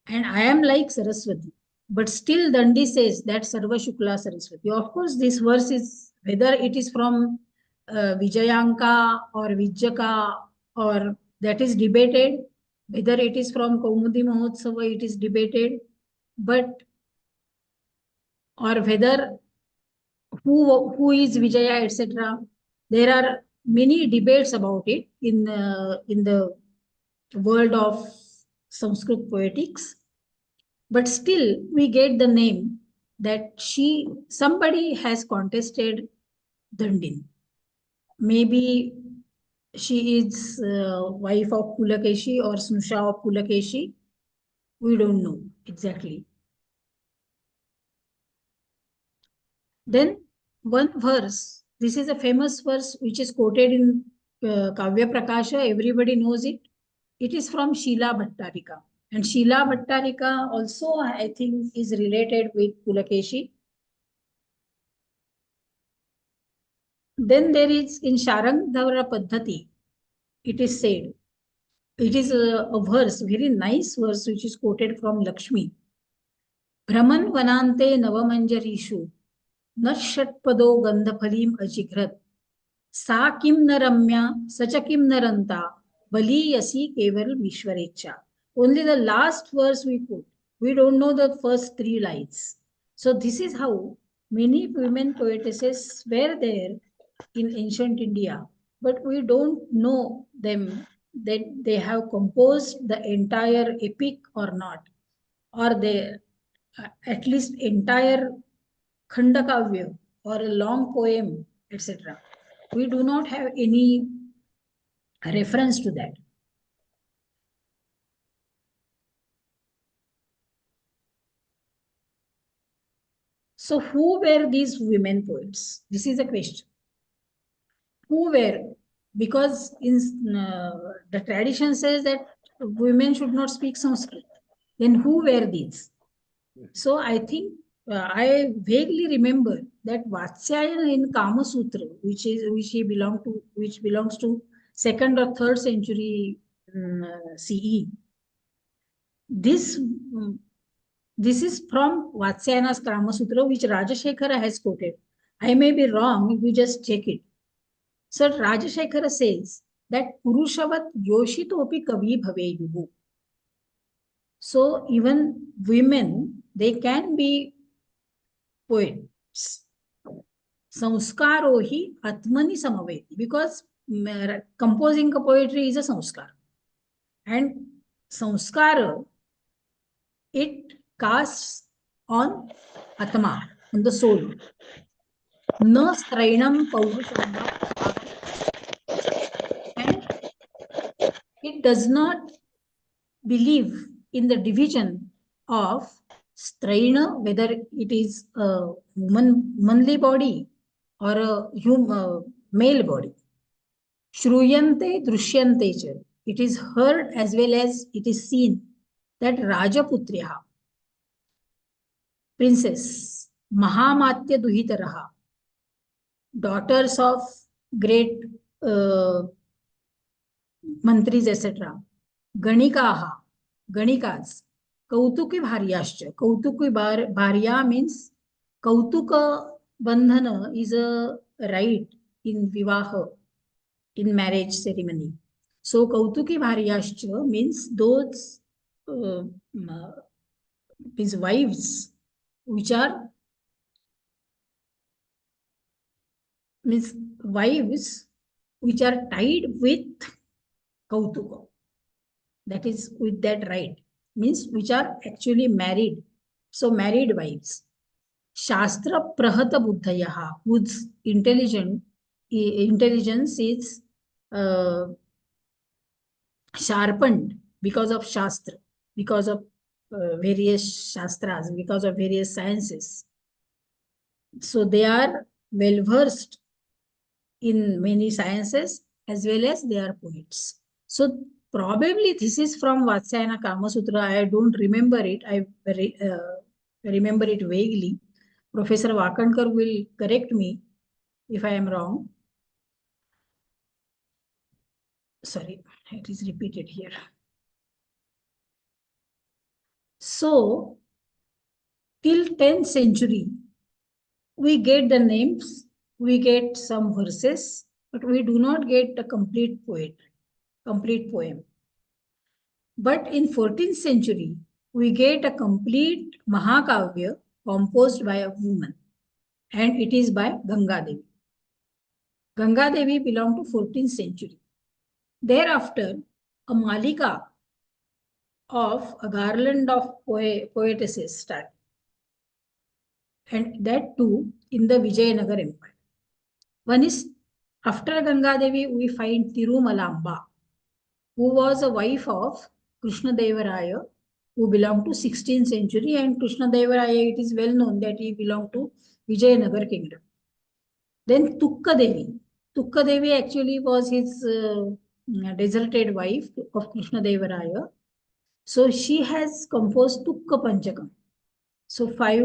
And I am like Saraswati. But still Dandi says that Sarva Shukla Saraswati. Of course, this verse is, whether it is from Vijayanka or Vijjaka, or that is debated. Whether it is from Kaumudi Mahotsava, it is debated. But, or whether who is Vijaya, etc. There are many debates about it in the world of Sanskrit poetics. But still, we get the name that somebody has contested Dandin. Maybe she is wife of Pulakeshi or Snusha of Pulakeshi. We don't know exactly. Then one verse, this is a famous verse which is quoted in Kavya Prakasha, everybody knows it. It is from Sheela Bhattarika. And Sheela Bhattarika also, I think, is related with Pulakeshi. Then there is in Sharangdhara Paddhati, it is said, it is a verse, very nice verse, which is quoted from Lakshmi. Brahman Vanante Navamanjarishu Nashatpado Gandhapalim Ajigrat Sa Kim Naramya Sachakim Naranta Valiyasi Keval Vishwarecha. Only the last verse we quote. We don't know the first 3 lines. So this is how many women poetesses were there in ancient India, but we don't know them that they have composed the entire epic or not. or the at least entire Khandakavya or a long poem, etc. We do not have any reference to that. So who were these women poets? This is a question. Who were? Because in the tradition says that women should not speak Sanskrit. Then who were these? So I think I vaguely remember that Vatsyayana in Kama Sutra, which belongs to 2nd or 3rd century CE. This is from Vatsyayana's Kama Sutra, which Rajashekhara has quoted. I may be wrong, you just check it. So Rajashekhara says that Purushavat Yoshitopi Kavi Bhaveyuhu. So even women, they can be poets. Sanskaro hi atmani samaveti, because composing a poetry is a sanskar. And sanskara, it casts on atma, on the soul. Na strainam paurusham. And it does not believe in the division of straina, whether it is a manly body or a male body. Shruyante drishyante cha. It is heard as well as it is seen that Rajaputriya, princess, Mahamatya Duhitaraha, daughters of great mantris, etc. Ganikaha, Ganikas, Kautuki Bharyascha. Kautuki Bharya means Kautuka Bandhana is a rite in Vivaha, in marriage ceremony. So Kautuki Bharyascha means those his wives which are tied with Kautuka. That is with that right, means which are actually married. So married wives. Shastra Prahata Buddhayaha, whose intelligence is sharpened because of Shastra, because of various Shastras, because of various sciences. So they are well versed in many sciences as well as they are poets. So probably this is from Vatsyayana Kama Sutra. I don't remember it. I remember it vaguely. Professor Wakankar will correct me if I am wrong. Sorry, it is repeated here. So till 10th century, we get the names, we get some verses, but we do not get a complete poem. But in 14th century, we get a complete Mahakavya composed by a woman, and it is by Ganga Devi. Ganga Devi belonged to 14th century. Thereafter, a Malika of a garland of poetesses started, and that too in the Vijayanagar Empire. One is, after Ganga Devi, we find Tirumalamba, who was a wife of Krishna Devaraya, who belonged to 16th century, and Krishna Devaraya, it is well known that he belonged to Vijayanagar kingdom. Then Tukka Devi. Tukka Devi actually was his deserted wife of Krishna Devaraya. So she has composed Tukka Panchakam. So 5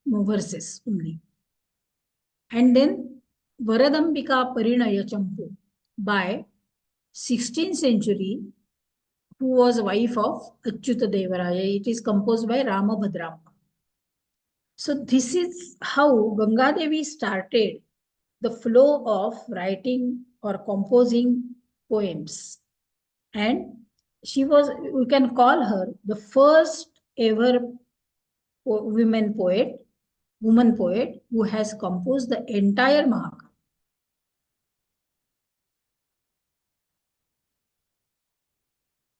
verses only. And then Varadambika Parinaya Champu by 16th century, who was wife of Achyuta Devaraya. It is composed by Ramabhadramma. So this is how Ganga Devi started the flow of writing or composing poems. And she was, we can call her the first ever woman poet who has composed the entire Mahabharata.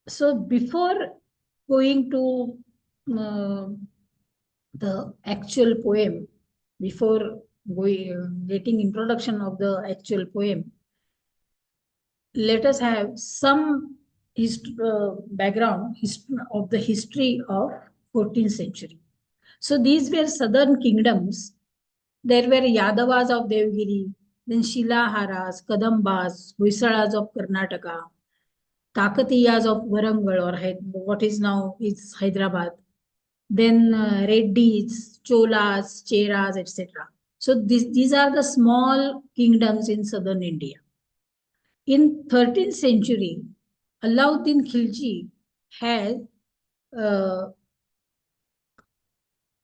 So before going to the actual poem, before getting introduction of the actual poem, let us have some background of the history of 14th century. So these were southern kingdoms. There were Yadavas of Devgiri, then Shilaharas, Kadambas, Hoysalas of Karnataka, Kakatiyas of Warangal, or what is now is Hyderabad, then Reddis, Cholas, Cheras, etc. So these are the small kingdoms in southern India. In 13th century, Alauddin Khilji has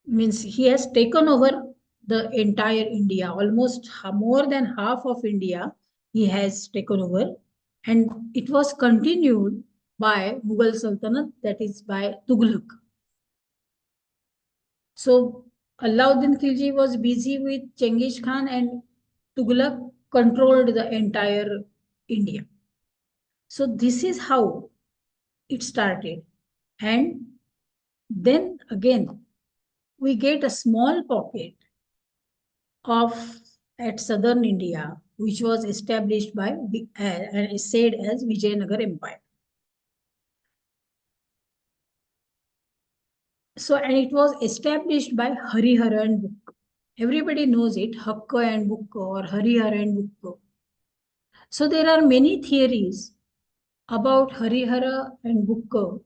means he has taken over the entire India, almost more than half of India he has taken over, and it was continued by Mughal Sultanate, that is by Tughlaq. So Alauddin Khilji was busy with Genghis Khan, and Tughlaq controlled the entire India. So this is how it started. And then again, we get a small pocket of at southern India, which was established by and is said as Vijayanagar Empire. So, and it was established by Harihara and Bukka. Everybody knows it, Hakka and Bukka, or Harihara and Bukka. So there are many theories about Harihara and Bukka,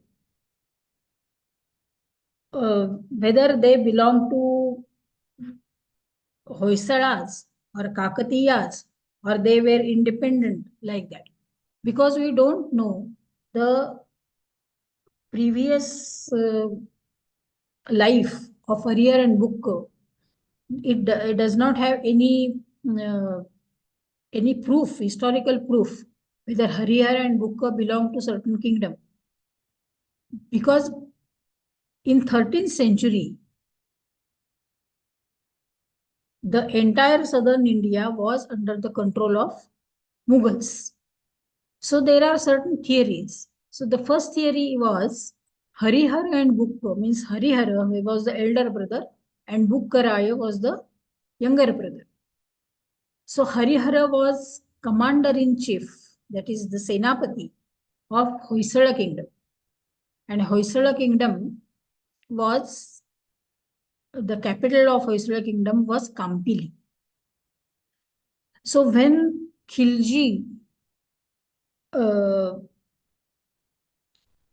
whether they belong to Hoysalas or Kakatiyas, or they were independent like that. Because we don't know the previous life of Harihar and Bukka, it does not have any proof, historical proof, whether Harihar and Bukka belong to certain kingdom. Because in 13th century, the entire southern India was under the control of Mughals. So there are certain theories. So the first theory was Harihara and Bukka, means Harihara was the elder brother and Bukkaraya was the younger brother. So Harihara was commander-in-chief, that is the Senapati of Hoysala kingdom. And Hoysala kingdom was, the capital of Hoysala kingdom was Kampili. So when Khilji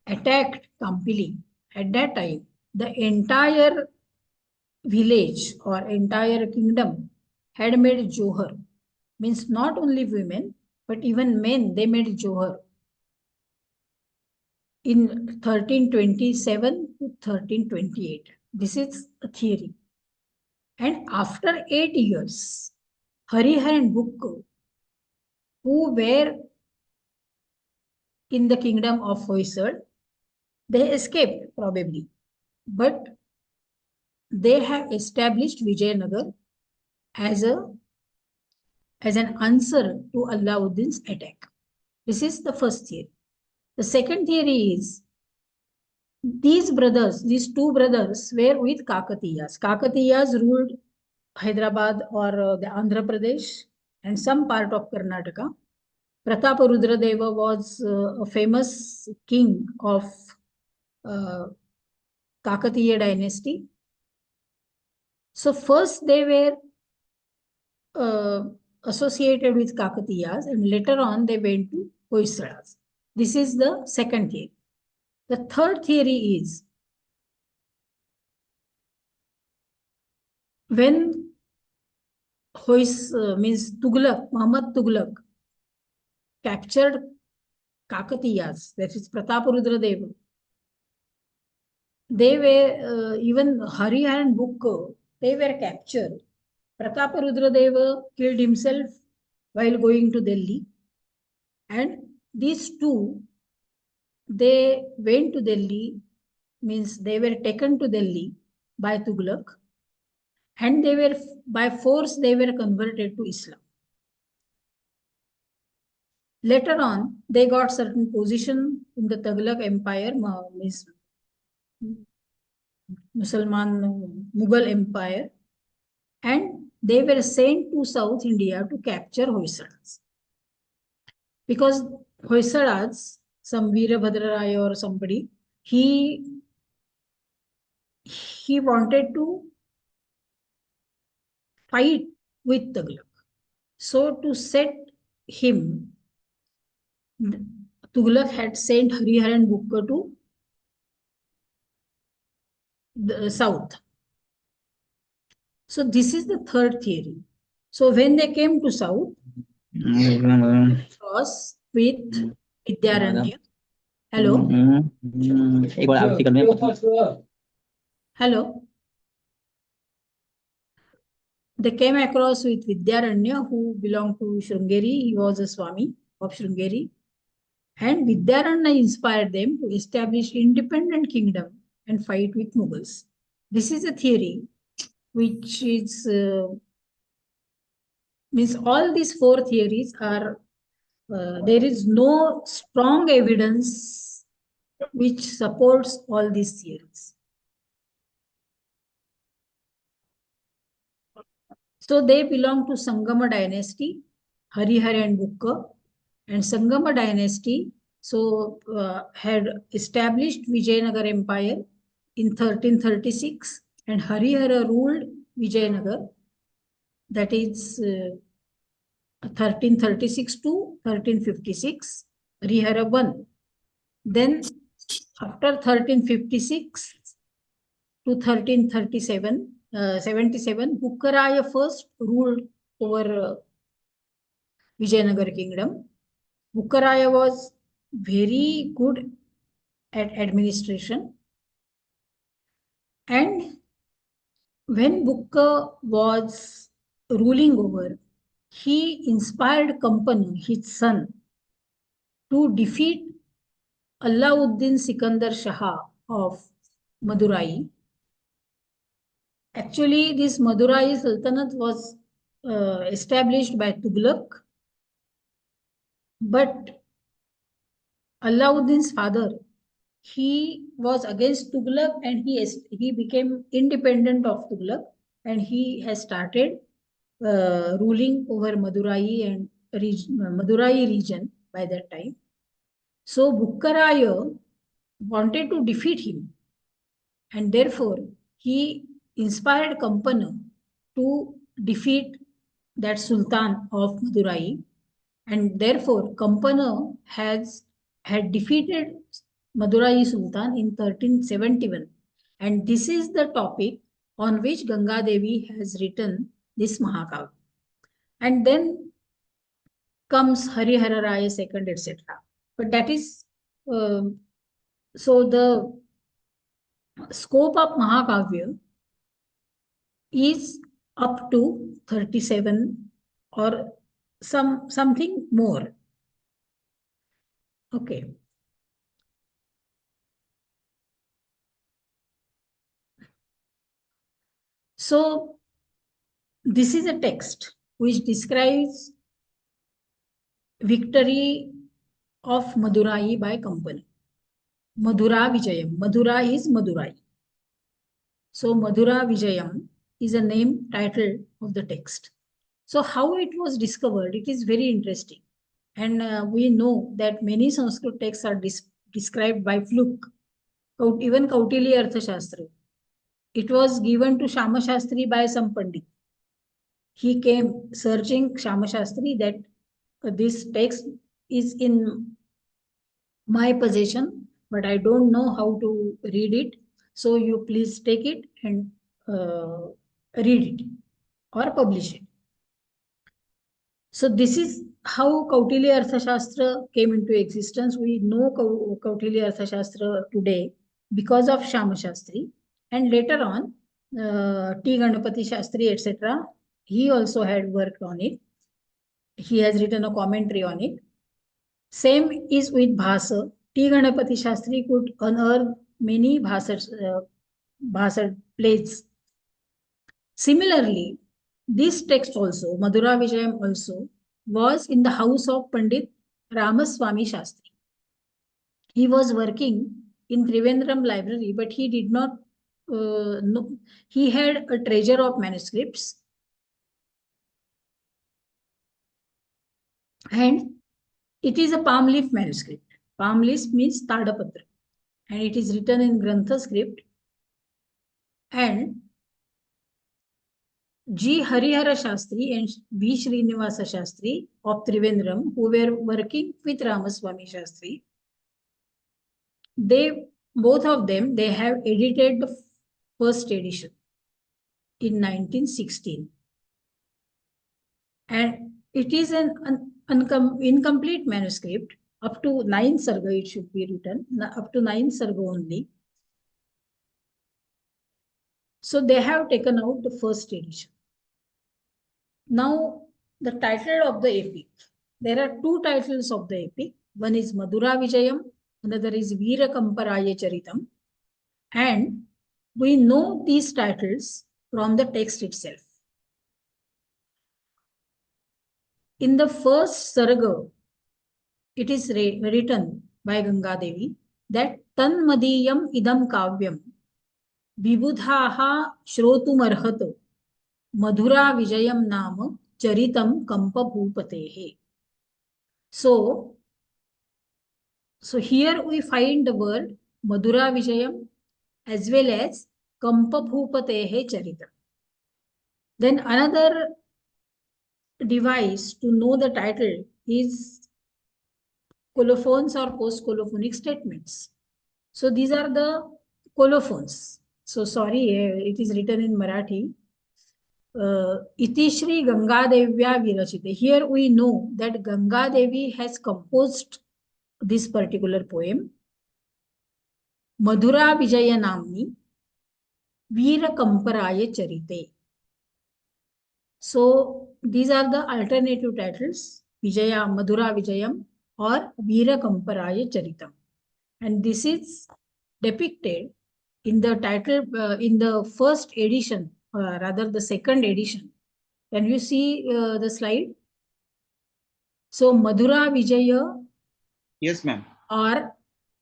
attacked Kampili, at that time, the entire village or entire kingdom had made Johar. Means not only women, but even men, they made Johar in 1327 to 1328. This is a theory. And after 8 years, Harihar and Bukka, who were in the kingdom of Hoysala, they escaped probably, but they have established Vijayanagar as an answer to Alauddin's attack. This is the first theory. The second theory is these two brothers were with Kakatiyas. Kakatiyas ruled Hyderabad or the Andhra Pradesh and some part of Karnataka. Prataparudra Deva was a famous king of Kakatiya dynasty. So first they were associated with Kakatiyas, and later on they went to Hoysalas. This is the second theory. The third theory is when means Tughlaq, Muhammad Tughlaq captured Kakatiyas, that is Prataparudra Deva. They were, even Harihar and Bukka, they were captured. Prataparudra Deva killed himself while going to Delhi. And these two, they went to Delhi, means they were taken to Delhi by Tughlaq. And they were, by force, they were converted to Islam. Later on, they got certain position in the Tughlaq Empire, means Mughal Empire, and they were sent to South India to capture Hoysalas. Because Hoysalas, some Veerabhadra Raya or somebody, he wanted to fight with Tughlaq. So to set him, Tughlaq had sent Hariharan Bukka to the south. So this is the third theory. So when they came to south, cross with Vidyaranya. Hello. Hello. They came across with Vidyaranya, who belonged to Sringeri. He was a Swami of Sringeri. And Vidyaranya inspired them to establish independent kingdom and fight with Mughals. This is a theory which is, means all these four theories are, there is no strong evidence which supports all these theories. So they belong to Sangama dynasty, Harihara and Bukka, and Sangama dynasty had established Vijayanagar Empire in 1336, and Harihara ruled Vijayanagar, that is 1336 to 1356, Harihara won. Then after 1356 to 1337, 77, Bukkaraya first ruled over Vijayanagar kingdom. Bukkaraya was very good at administration, and when Bukka was ruling over, he inspired Kampanu, his son, to defeat Alauddin Sikandar Shah of Madurai. Actually, this Madurai Sultanate was established by Tughlaq, but Alauddin's father, he was against Tughlaq, and he became independent of Tughlaq, and he has started ruling over Madurai and Madurai region by that time. So Bukkaraya wanted to defeat him, and therefore he inspired Kampana to defeat that Sultan of Madurai, and therefore Kampana had defeated Madurai Sultan in 1371, and this is the topic on which Ganga Devi has written this Mahakavya. And then comes Harihara Raya II, etc. But that is, so the scope of Mahakavya is up to 37 or something more. Okay. So this is a text which describes victory of Madurai by Kampana. Madhura Vijayam. Madhura is Madurai. So Madhura Vijayam is a name title of the text. So how it was discovered, it is very interesting. And we know that many Sanskrit texts are described by fluke. Even Kautilya Arthashastra. It was given to Shama Shastri by some Pandit. He came searching Shama Shastri that this text is in my possession, but I don't know how to read it. So you please take it and read it or publish it. So this is how Kautilya Arthashastra came into existence. We know Kautilya Arthashastra today because of Shama Shastri, and later on T. Ganapati Shastri, etc. He also had worked on it. He has written a commentary on it. Same is with Bhasa. T. Ganapati Shastri could unearth many Bhasa plates. Similarly, this text also, Madhura Vijayam also, was in the house of Pandit Ramaswamy Shastri. He was working in Trivandrum library, but he did not no, he had a treasure of manuscripts, and it is a palm leaf manuscript. Palm leaf means Tadapatra, and it is written in Grantha script. And G. Harihara Shastri and V. Srinivasa Shastri of Trivandrum, who were working with Ramaswamy Shastri, both of them, they have edited the first edition in 1916. And it is an incomplete manuscript. Up to 9 sarga it should be written, up to 9 sarga only. So they have taken out the first edition. Now, the title of the epic. There are 2 titles of the epic. One is Madura Vijayam, another is Veera Kamparaya Charitam. And we know these titles from the text itself. In the first sarga, it is written by Ganga Devi that Tanmadiyam idam kavyam vibudhaha shrotumarhat Madhura Vijayam Nama Charitam Kampa Bhupatehe. So here we find the word Madhura Vijayam as well as Kampa Bhupatehe Charitam. Then another device to know the title is colophones or post-colophonic statements. So these are the colophones. So sorry, it is written in Marathi. Iti Shri Ganga Devya Virachite. Here we know that Ganga Devi has composed this particular poem. Madhura Vijaya Namni Veera Kamparaya Charite. So these are the alternative titles, Vijaya, Madhura Vijayam or Veera Kamparaya Charitam. And this is depicted in the title, in the first edition, rather the second edition. Can you see the slide? So Madhura Vijaya, Yes, ma'am. or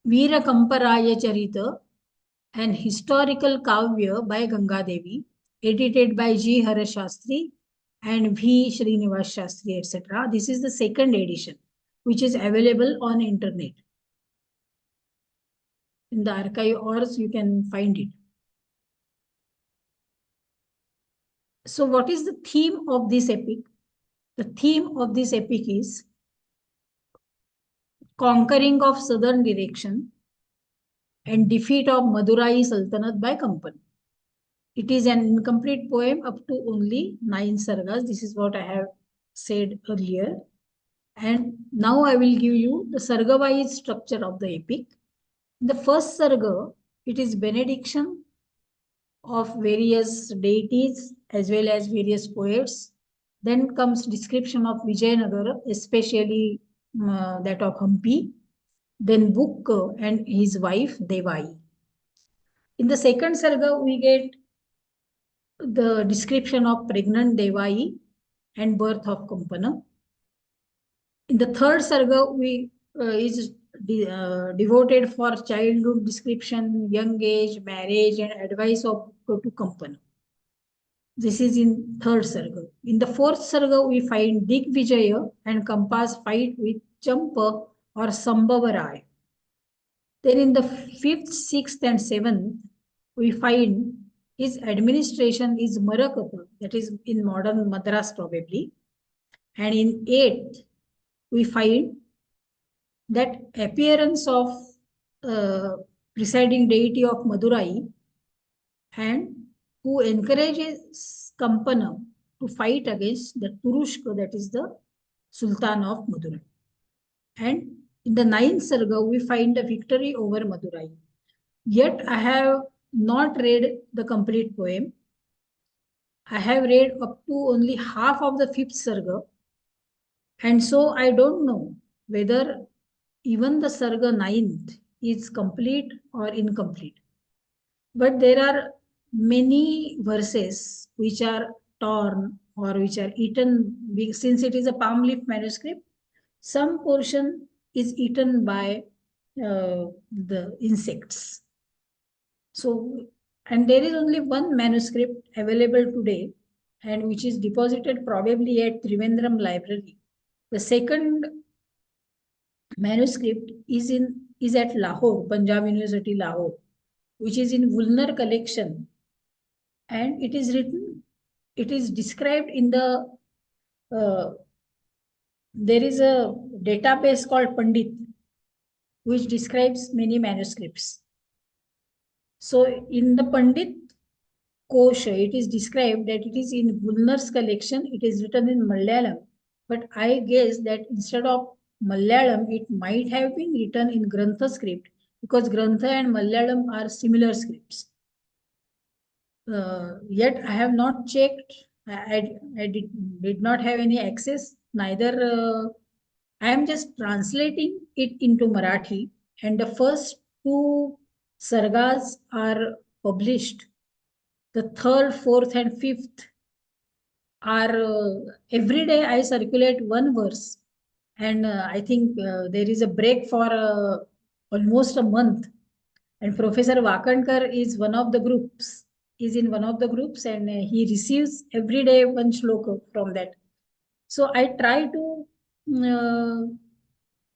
Veera Kamparaya Charita, an historical kavya by Ganga Devi, edited by G. Hara Shastri and V. Srinivas Shastri, etc. This is the second edition, which is available on internet. In the archive, or you can find it. So what is the theme of this epic? The theme of this epic is conquering of southern direction and defeat of Madurai Sultanate by Kampan. It is an incomplete poem up to only 9 sargas. This is what I have said earlier. And now I will give you the sarga-wise structure of the epic. In the first sarga, it is benediction of various deities as well as various poets. Then comes description of Vijayanagar, especially that of Hampi. Then Bukka and his wife Devai. In the second sarga, we get the description of pregnant Devai and birth of Kampana. In the third sarga, we is devoted for childhood description, young age, marriage, and advice of to Kampana. This is in third sarga. In the fourth sarga, we find Digvijaya and Kampa's fight with Champa or Sambhavarai. Then in the fifth, sixth, and seventh, we find his administration is Marakata, that is in modern Madras probably. And in eighth, we find that appearance of presiding deity of Madurai, and who encourages Kampana to fight against the Turushka, that is the Sultan of Madurai. And in the ninth sarga, we find a victory over Madurai. Yet I have not read the complete poem. I have read up to only half of the fifth sarga. And so I don't know whether even the sarga ninth is complete or incomplete. But there are many verses which are torn or which are eaten. Since it is a palm leaf manuscript, some portion is eaten by the insects. So And there is only one manuscript available today, and which is deposited probably at Trivandrum Library. The second manuscript is at Lahore, Punjab University, Lahore, which is in Woolner collection, and it is described in the there is a database called Pandit, which describes many manuscripts. So in the Pandit Kosh, it is described that it is in Woolner's collection. It is written in Malayalam, but I guess that instead of Malayalam, it might have been written in Grantha script, because Grantha and Malayalam are similar scripts. Yet I have not checked. I did not have any access. Neither I am just translating it into Marathi, and the first two sargas are published. The third, fourth, and fifth are every day I circulate one verse, and I think there is a break for almost a month. And Professor Wakankar is one of the groups. Is in one of the groups, and he receives every day one shloka from that. So I try to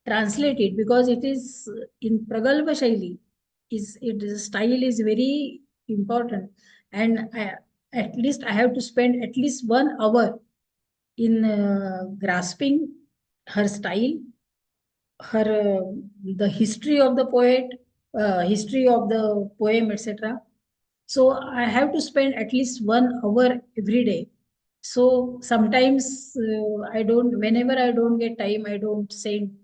translate it, because it is in Pragalpa Shaili. Style is very important, and at least I have to spend at least 1 hour in grasping her style, her the history of the poet, history of the poem, etc. So I have to spend at least 1 hour every day. So sometimes whenever I don't get time, I don't send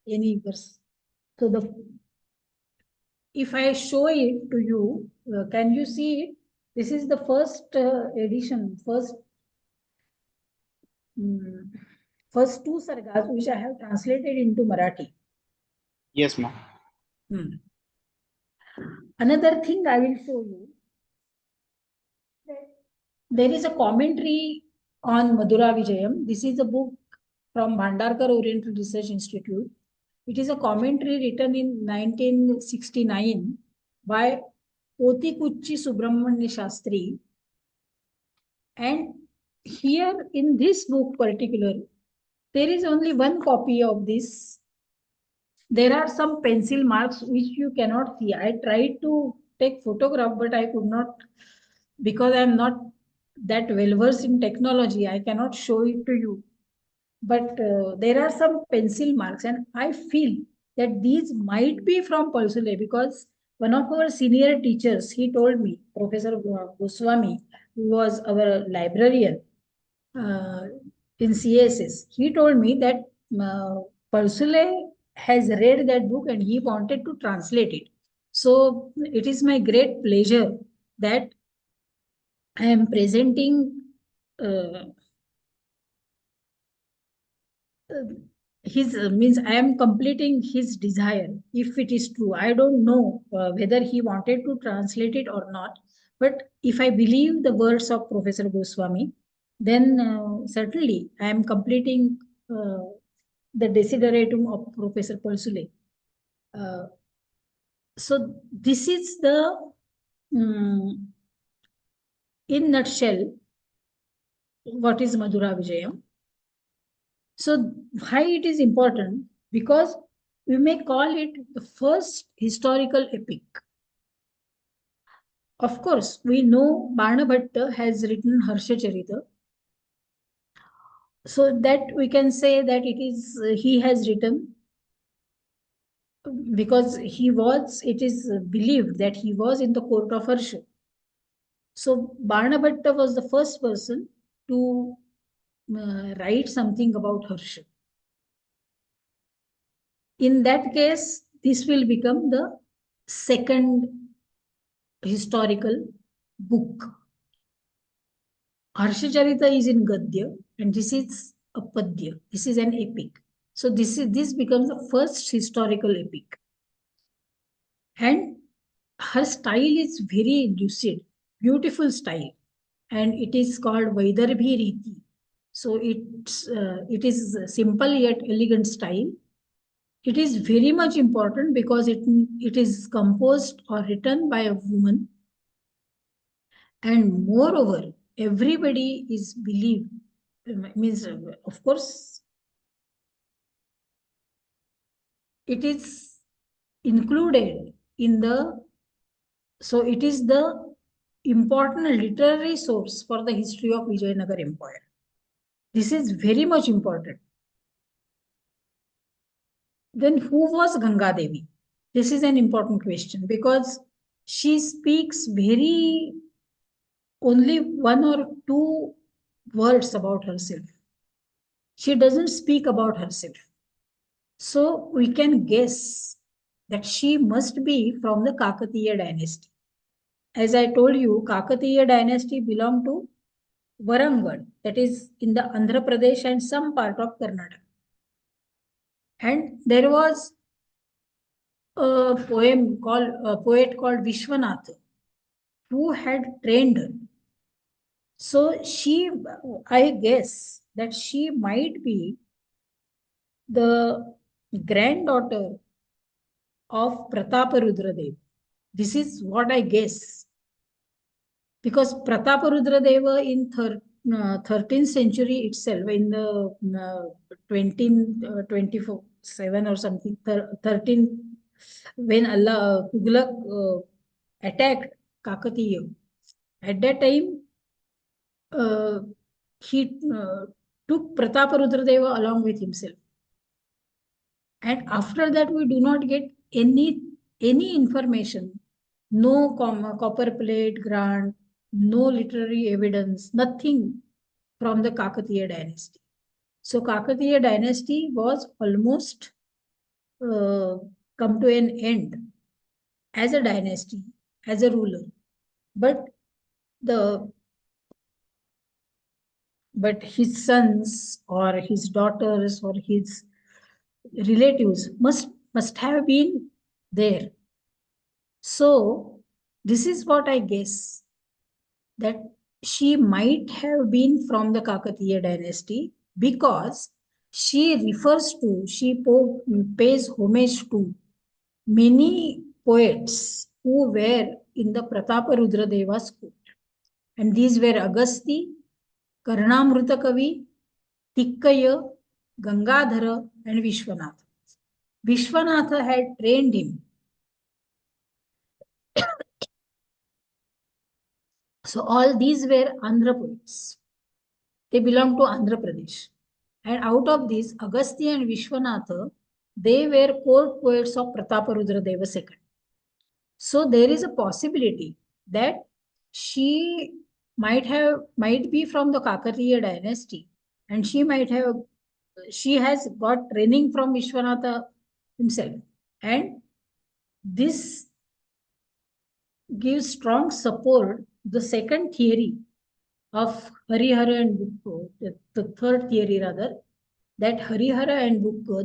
any verse. So if I show it to you, can you see it? This is the first edition, first two sargas which I have translated into Marathi. Yes, ma'am. Another thing I will show you. There is a commentary on Madhura Vijayam. This is a book from Bhandarkar Oriental Research Institute. It is a commentary written in 1969 by Otikuchi Subramanya Shastri. And here in this book particular, there is only one copy of this. There are some pencil marks which you cannot see. I tried to take photograph, but I could not, because I am not that well versed in technology. I cannot show it to you. But there are some pencil marks, and I feel that these might be from Palsule, because one of our senior teachers, he told me, Professor Goswami, who was our librarian in CSS, he told me that Palsule has read that book and he wanted to translate it. So it is my great pleasure that I am presenting his means I am completing his desire, if it is true. I don't know whether he wanted to translate it or not, but if I believe the words of Professor Goswami, then certainly I am completing the desideratum of Professor Palsule. So this is the in nutshell what is Madhura Vijayam. So why it is important? Because we may call it the first historical epic. Of course, we know Barnabhatta has written Harsha Charita. So that we can say that he has written, because it is believed that he was in the court of Harsha. So Barnabhatta was the first person to write something about Harsha. In that case, this will become the second historical book. Harsha Charita is in Gadya, and this is a Padya. This is an epic. So this becomes the first historical epic. And her style is very lucid, beautiful style, and it is called Vaidarbhi Riti. So it is simple yet elegant style. It is very much important because it is composed or written by a woman, And moreover, everybody is believed, means, of course, it is included in the, so it is the important literary source for the history of Vijayanagar Empire. This is very much important. Then who was Ganga Devi? This is an important question because she speaks very only one or two words about herself. She doesn't speak about herself. So we can guess that she must be from the Kakatiya dynasty. As I told you, Kakatiya dynasty belonged to Warangal, that is in the Andhra Pradesh and some part of Karnataka. And there was a poet called Vishwanath, who had trained her. So I guess that she might be the granddaughter of Prataparudra Dev. This is what I guess. Because Prataparudra Deva in 13th century itself, in the 24/7 or something, 13, when Allah Tughlaq attacked Kakatiya, at that time he took Prataparudra Deva along with himself. And after that, we do not get any information, no copper plate grant, no literary evidence, nothing from the Kakatiya dynasty. So Kakatiya dynasty was almost come to an end as a dynasty, as a ruler. But his sons or his daughters or his relatives must have been there. So this is what I guess, that she might have been from the Kakatiya dynasty because she pays homage to many poets who were in the Prataparudra Deva's court. And these were Agasti, Karnamruta Kavi, Tikkaya, Gangadhara, and Vishwanatha. Vishwanatha had trained him. So all these were Andhra poets. They belong to Andhra Pradesh. And out of these, Agastya and Vishwanatha, they were court poets of Prataparudra Deva II. So there is a possibility that she might be from the Kakatiya dynasty, and she has got training from Vishwanatha himself. And this gives strong support the second theory of Harihara and Bukko, the third theory rather, that Harihara and Bukko,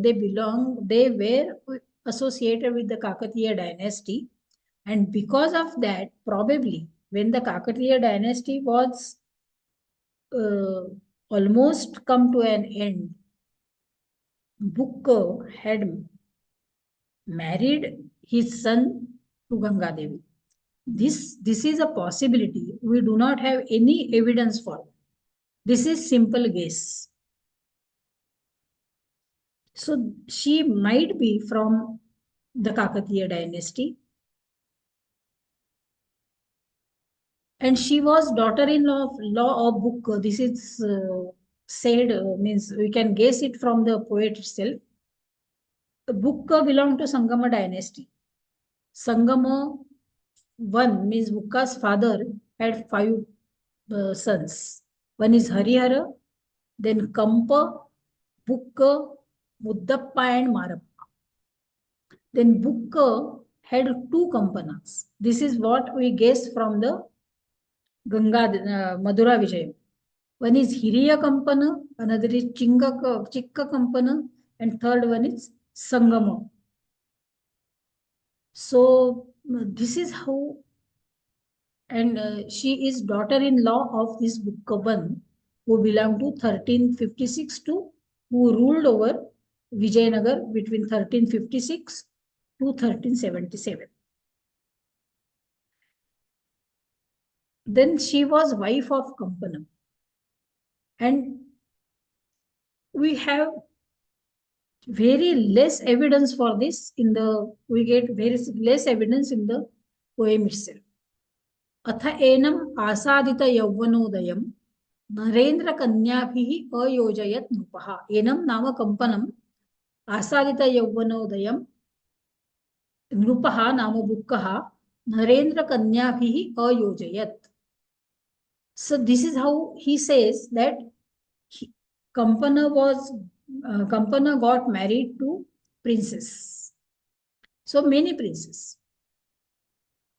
they were associated with the Kakatiya dynasty. And because of that, probably when the Kakatiya dynasty was almost come to an end, Bukko had married his son to Ganga Devi. This is a possibility. We do not have any evidence for it. This is simple guess. So she might be from the Kakatiya dynasty. And she was daughter-in-law of Bukka. This is said, means we can guess it from the poet itself. Bukka belonged to Sangama dynasty. Sangama one means Bukka's father had 5 sons. One is Harihara, then Kampa, Bukka, Muddappa and Marappa. Then Bukka had 2 Kampanas. This is what we guess from the Madura Vijay. One is Hiriya Kampana, another is Chikka Kampana, and third one is Sangama. So this is how, and she is daughter-in-law of this Bukkaban, who belonged to 1356 to who ruled over Vijayanagar between 1356 to 1377. Then she was wife of Kampana. And we have very less evidence for this we get very less evidence in the poem itself. अथ annum आसादित यौवनोदयम Narendra कन्याभिः अयोजयत् नृपः. Annum नाम कंपनम आसादित यौवनोदयम नृपः नाम बुक्कः Narendra कन्याभिः अयोजयत्. So this is how he says that Kampana got married to princess. So many princes.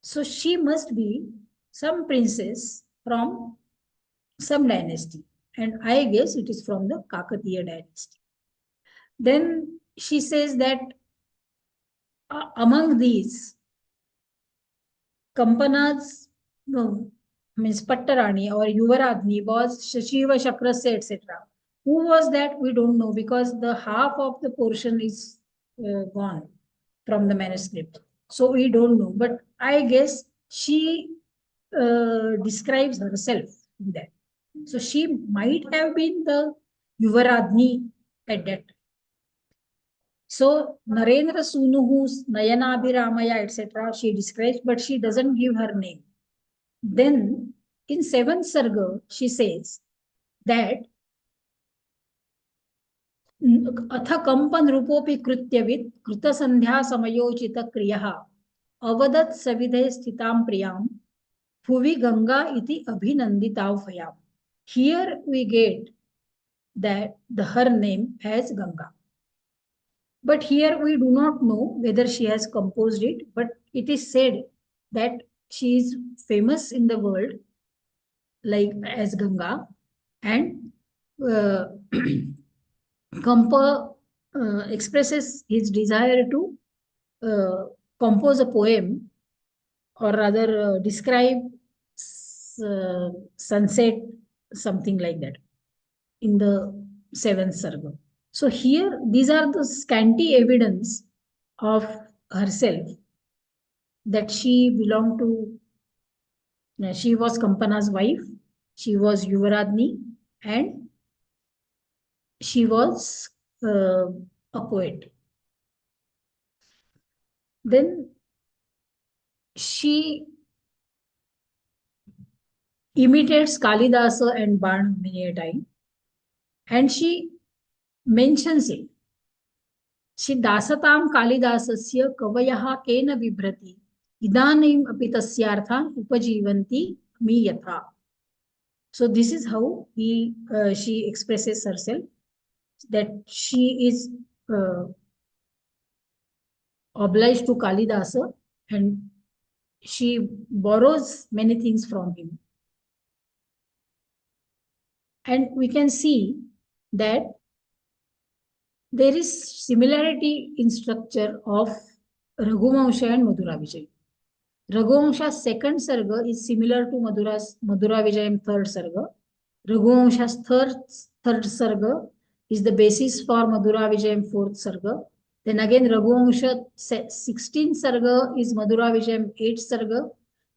So she must be some princess from some dynasty. And I guess it is from the Kakatiya dynasty. Then she says that among these, Kampana's means Pattarani or Yuvaradni was Shashiva Shakrasya, etc. Who was that? We don't know, because the half of the portion is gone from the manuscript. So we don't know. But I guess she describes herself in that. So she might have been the Yuvaradni at that time. So Narendra Sunuhu's Nayanabhiramaya, etc. she describes, but she doesn't give her name. Then in 7th Sarga, she says that अथ कंपन रूपोपि कृत्यवित् कृत संध्या समयोचित क्रियः अवदत् सविधे स्थितां प्रियां भुवि गंगा इति अभिनंदितावयाम. Here we get that her name as Ganga. But here we do not know whether she has composed it, but it is said that she is famous in the world like as Ganga, and Kampa expresses his desire to compose a poem, or rather describe sunset, something like that, in the 7th Sarga. So here, these are the scanty evidence of herself that she belonged to, she was Kampana's wife, she was Yuvaradni, and she was a poet. Then she imitates Kalidasa and Ban many a time, and she mentions it. She dasatam Kalidasasya kavayah kena vibhrati idanim api tasyarthan upajivanti mi yatha. So this is how she expresses herself, that she is obliged to Kalidasa and she borrows many things from him. And we can see that there is similarity in structure of Raghuvamsha and Madhura Vijay. Raghuvamsha's 2nd Sarga is similar to Madhura Vijay's 3rd Sarga. Raghuvamsha's 3rd Sarga is the basis for Madhura Vijay's 4th Sarga. Then again, Raghuvamsha's 16th Sarga is Madhura Vijay's 8th Sarga,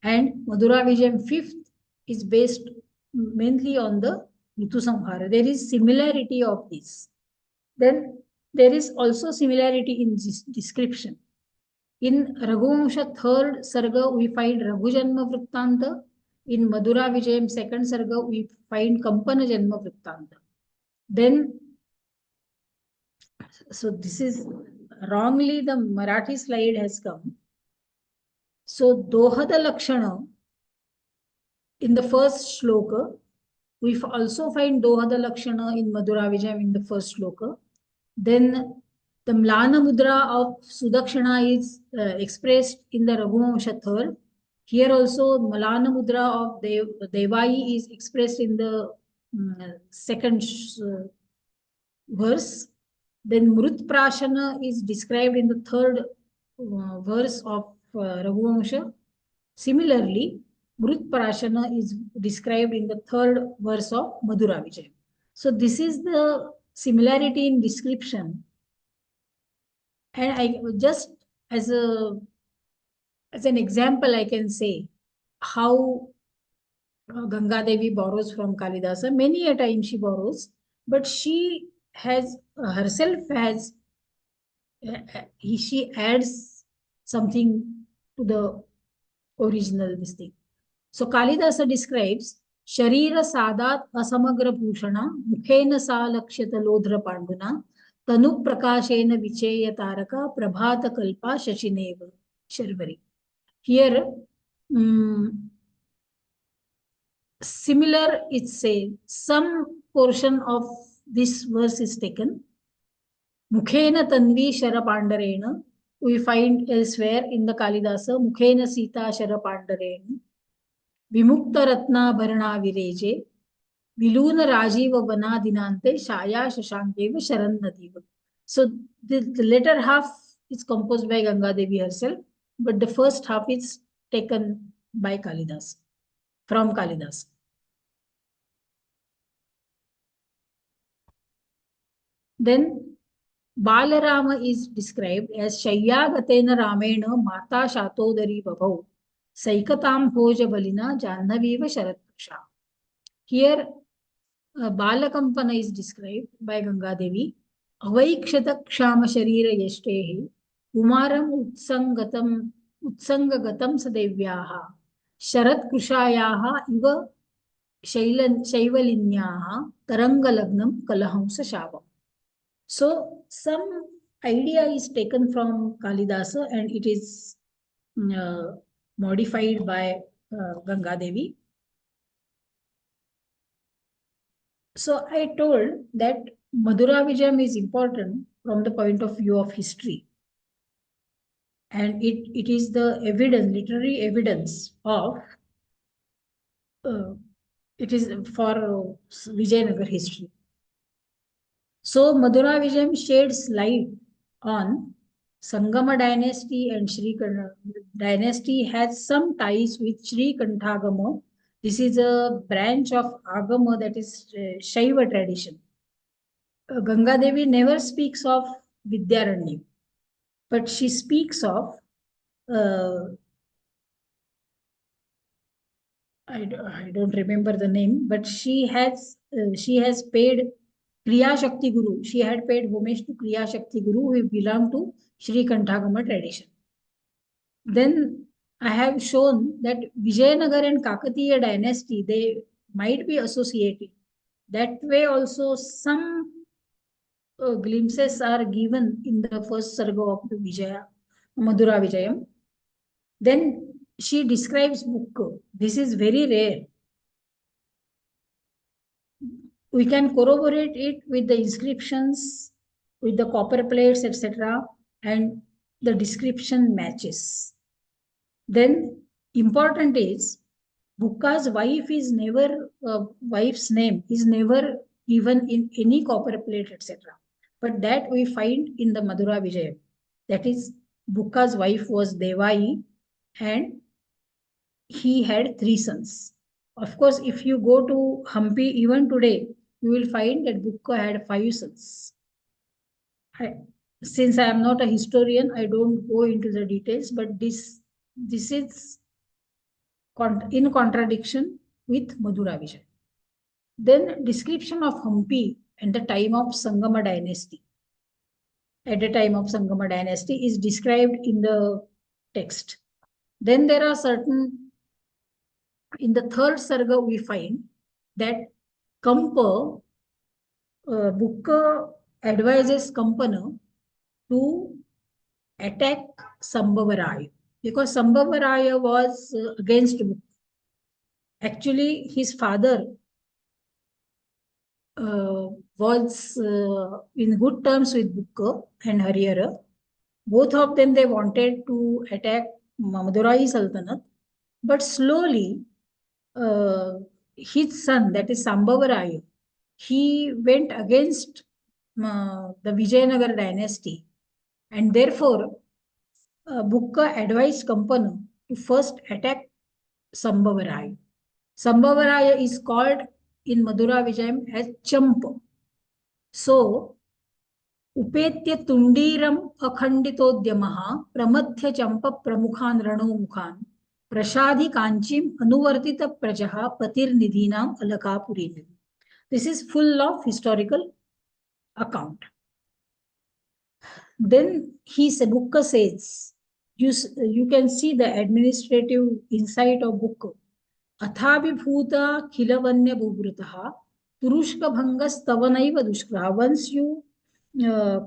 and Madhura Vijay's 5th is based mainly on the Ritu Samhara. There is similarity of this. Then there is also similarity in this description. In Raghuvamsha 3rd Sarga, we find Raghujanma Vrittanta. In Madhura Vijayam 2nd Sarga, we find Kampana Janma Vrittanta. Then, so this is wrongly the Marathi slide has come. So Dohada Lakshana, in the first shloka, we also find Dohada Lakshana in Madhura Vijayam in the first shloka. Then the Mlana Mudra of Sudakshana is expressed in the Raghuvamsha 3rd. Here also Mlana Mudra of Devai is expressed in the 2nd verse. Then Mrut Prashana is described in the 3rd verse of Raghuvamsha. Similarly, Mrut Prashana is described in the 3rd verse of Madhura Vijay. So this is the similarity in description. And I just as an example, I can say how Ganga Devi borrows from Kalidasa. Many a time she borrows, but she has herself has she adds something to the original this thing. So Kalidasa describes Sharira Sadat Asamagra Bhushana Mukhena Sa Lakshyata Lodhra Panduna Tanu Prakashena Vicheya Taraka Prabhata Kalpa Shashineva Sharvari. Here, similar, it's a some portion of this verse is taken. Mukhena Tanvi Sharapandarena. We find elsewhere in the Kalidasa Mukhena Sita Sharapandarena. Vimukta Ratnabharana Vireje. Viluna Rajiva Vanadinante Shaya Shashankeva Sharannativa. So the latter half is composed by Ganga Devi herself, but the first half is taken by Kalidas, from Kalidas. Then Balarama is described as Shayyagatena Ramena Mata Shatodari Babhau Saikatam Bhoja Balina Jannaviva Sharatkusha. Here Balakampana is described by Ganga Devi. Avaikshata Kshama Sharira Yashtehi Kumaram Utsangagatam Sadevyaha Sharat Kushayaha Iva Shaivalinyaha Tarangalagnam Kalahamsa Shavam. So some idea is taken from Kalidasa and it is modified by Ganga Devi. So I told that Madhura Vijayam is important from the point of view of history. And it is the evidence, literary evidence of, it is for Vijayanagar history. So Madhura Vijayam sheds light on Sangama dynasty and Sri dynasty has some ties with Sri Kanthagama. This is a branch of Agama, that is Shaiva tradition. Ganga Devi never speaks of Vidyaranya, but she speaks of I don't remember the name, but she has paid Kriya Shakti Guru. She had paid homage to Kriya Shakti Guru, who belonged to Sri Kanthagama tradition. Then I have shown that Vijayanagar and Kakatiya dynasty, they might be associated. That way also some glimpses are given in the first sarga of the Madhura Vijayam. Then she describes book. This is very rare. We can corroborate it with the inscriptions, with the copper plates, etc. And the description matches. Then important is Bukka's wife is never, wife's name is never given in any copper plate, etc. But that we find in the Madhura Vijayam. That is, Bukka's wife was Devai and he had 3 sons. Of course, if you go to Hampi even today, you will find that Bukka had 5 sons. Since I am not a historian, I don't go into the details, but this is in contradiction with Madhura Vijay. Then description of Hampi and the time of Sangama dynasty. At the time of Sangama dynasty is described in the text. Then there are certain, in the third sarga we find that Kampa, Bukka advises Kampana to attack Sambhavaraya because Sambhavaraya was against Bukka. Actually, his father was in good terms with Bukka and Harihara. Both of them, they wanted to attack Madurai Sultanate, but slowly his son, that is Sambhavaraya, he went against the Vijayanagar dynasty, and therefore Bukka advised Kampana to first attack Sambhavaraya. Sambhavaraya is called in Madhura Vijayam as Champa. So, Upetya Tundiram Akhanditodyamaha Pramadhya Champa Pramukhan Rano Mukhan प्रसादि कांचीम अनुवर्तित प्रजहा पतिर्निधीनाम Alkapuri. This is full of historical account. Then book says, you can see the administrative insight of book. Athabhibhuta khilavanya bhubrutaha turushka bhangas tavanaiva dushkraha. Once you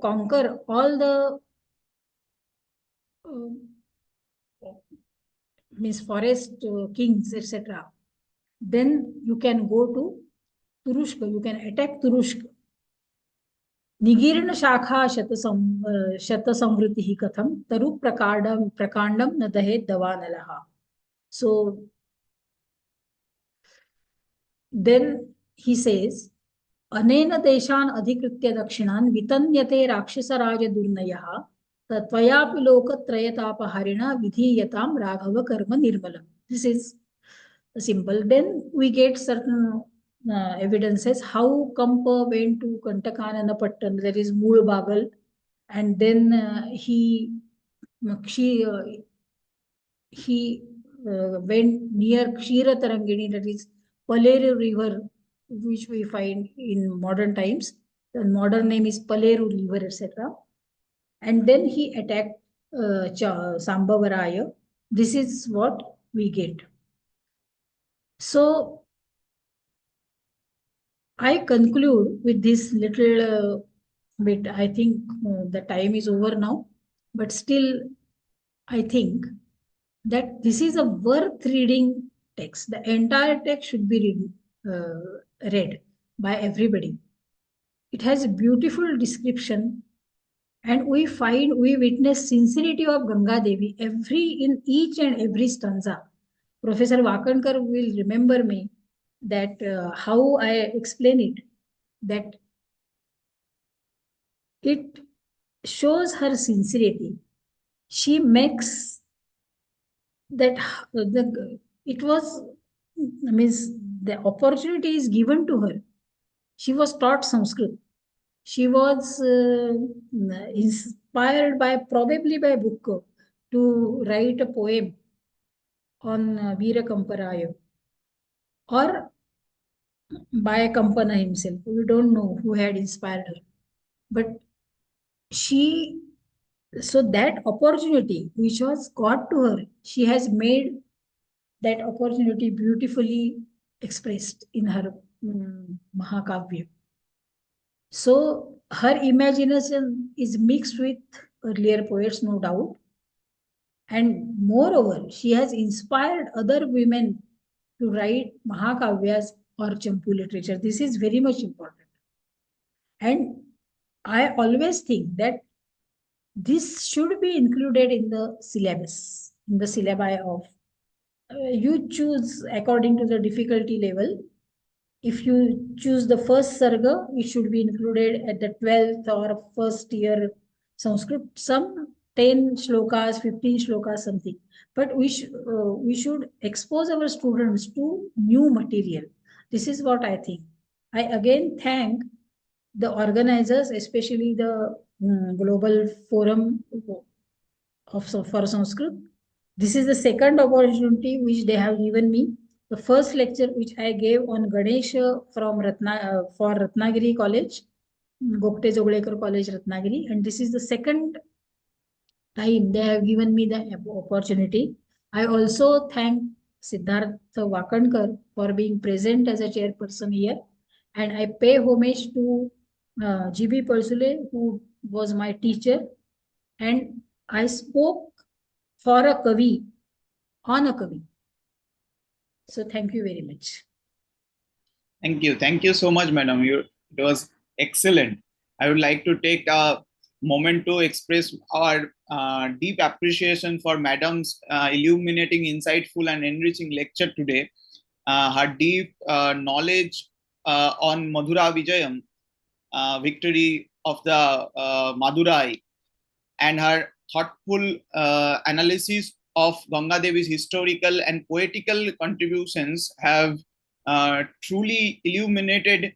conquer all the means forest kings, etc., then you can go to Turushka, you can attack Turushka. निगीर्ण शाखा शत संवृत्ति कथम तरु प्रकांडम न दहे दवानलहा. So then he says, अनेन देशान अधिकृत्य दक्षिणान वितन्यते राक्षसराज दुर्नयः त्वयापि लोकत्रयतापहारिणा विधीयताम राघव कर्म निर्मलम. This is simple. Then we get certain evidences how Kampa went to Kantakanana Pattan, that is Moolbagal, and then he went near Kshira Tarangini, that is Paleru River, which we find in modern times. The modern name is Paleru River, etc. And then he attacked Sambavaraya. This is what we get. So I conclude with this little bit. I think the time is over now, but still I think that this is a worth reading text. The entire text should be read by everybody. It has a beautiful description, and we witness sincerity of Ganga Devi in each and every stanza. Professor Wakankar will remember me that how I explain it, that it shows her sincerity. She makes that the opportunity is given to her. She was taught Sanskrit. She was inspired probably by Bukko to write a poem on Veera Kamparaya, or by Kampana himself. We don't know who had inspired her. But so that opportunity which was got to her, she has made that opportunity beautifully expressed in her Mahakavya. So her imagination is mixed with earlier poets, no doubt. And moreover, she has inspired other women to write Mahakavyas or Champu literature. This is very much important. And I always think that this should be included in the syllabus, in the syllabi of, you choose according to the difficulty level. If you choose the first sarga, it should be included at the 12th or first year Sanskrit, some 10 shlokas, 15 shlokas, something. But we should expose our students to new material. This is what I think. I again thank the organizers, especially the Global Forum for Sanskrit. This is the second opportunity which they have given me. The first lecture which I gave on Ganesha for Ratnagiri College, Gokte Joglekar College, Ratnagiri, and this is the second time they have given me the opportunity. I also thank Siddharth Wakankar for being present as a chairperson here, and I pay homage to GB Persule, who was my teacher, and I spoke for a Kavi, on a Kavi. So thank you very much. Thank you. Thank you so much, madam. It was excellent. I would like to take a moment to express our deep appreciation for madam's illuminating, insightful, and enriching lecture today. Her deep knowledge on Madhura Vijayam, victory of the Madurai, and her thoughtful analysis of Ganga Devi's historical and poetical contributions have truly illuminated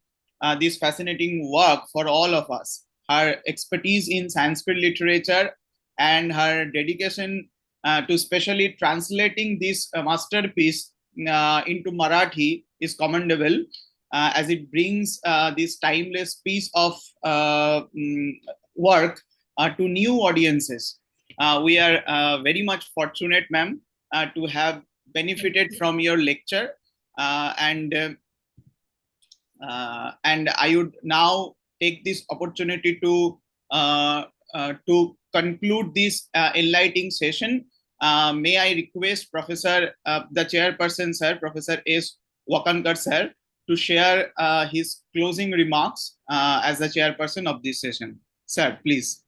this fascinating work for all of us. Her expertise in Sanskrit literature and her dedication to specially translating this masterpiece into Marathi is commendable, as it brings this timeless piece of work to new audiences. We are very much fortunate, ma'am, to have benefited from your lecture, and I would now take this opportunity to conclude this enlightening session. May I request Professor, the chairperson, sir, Professor S. Wakankar, sir, to share his closing remarks as the chairperson of this session. Sir, please.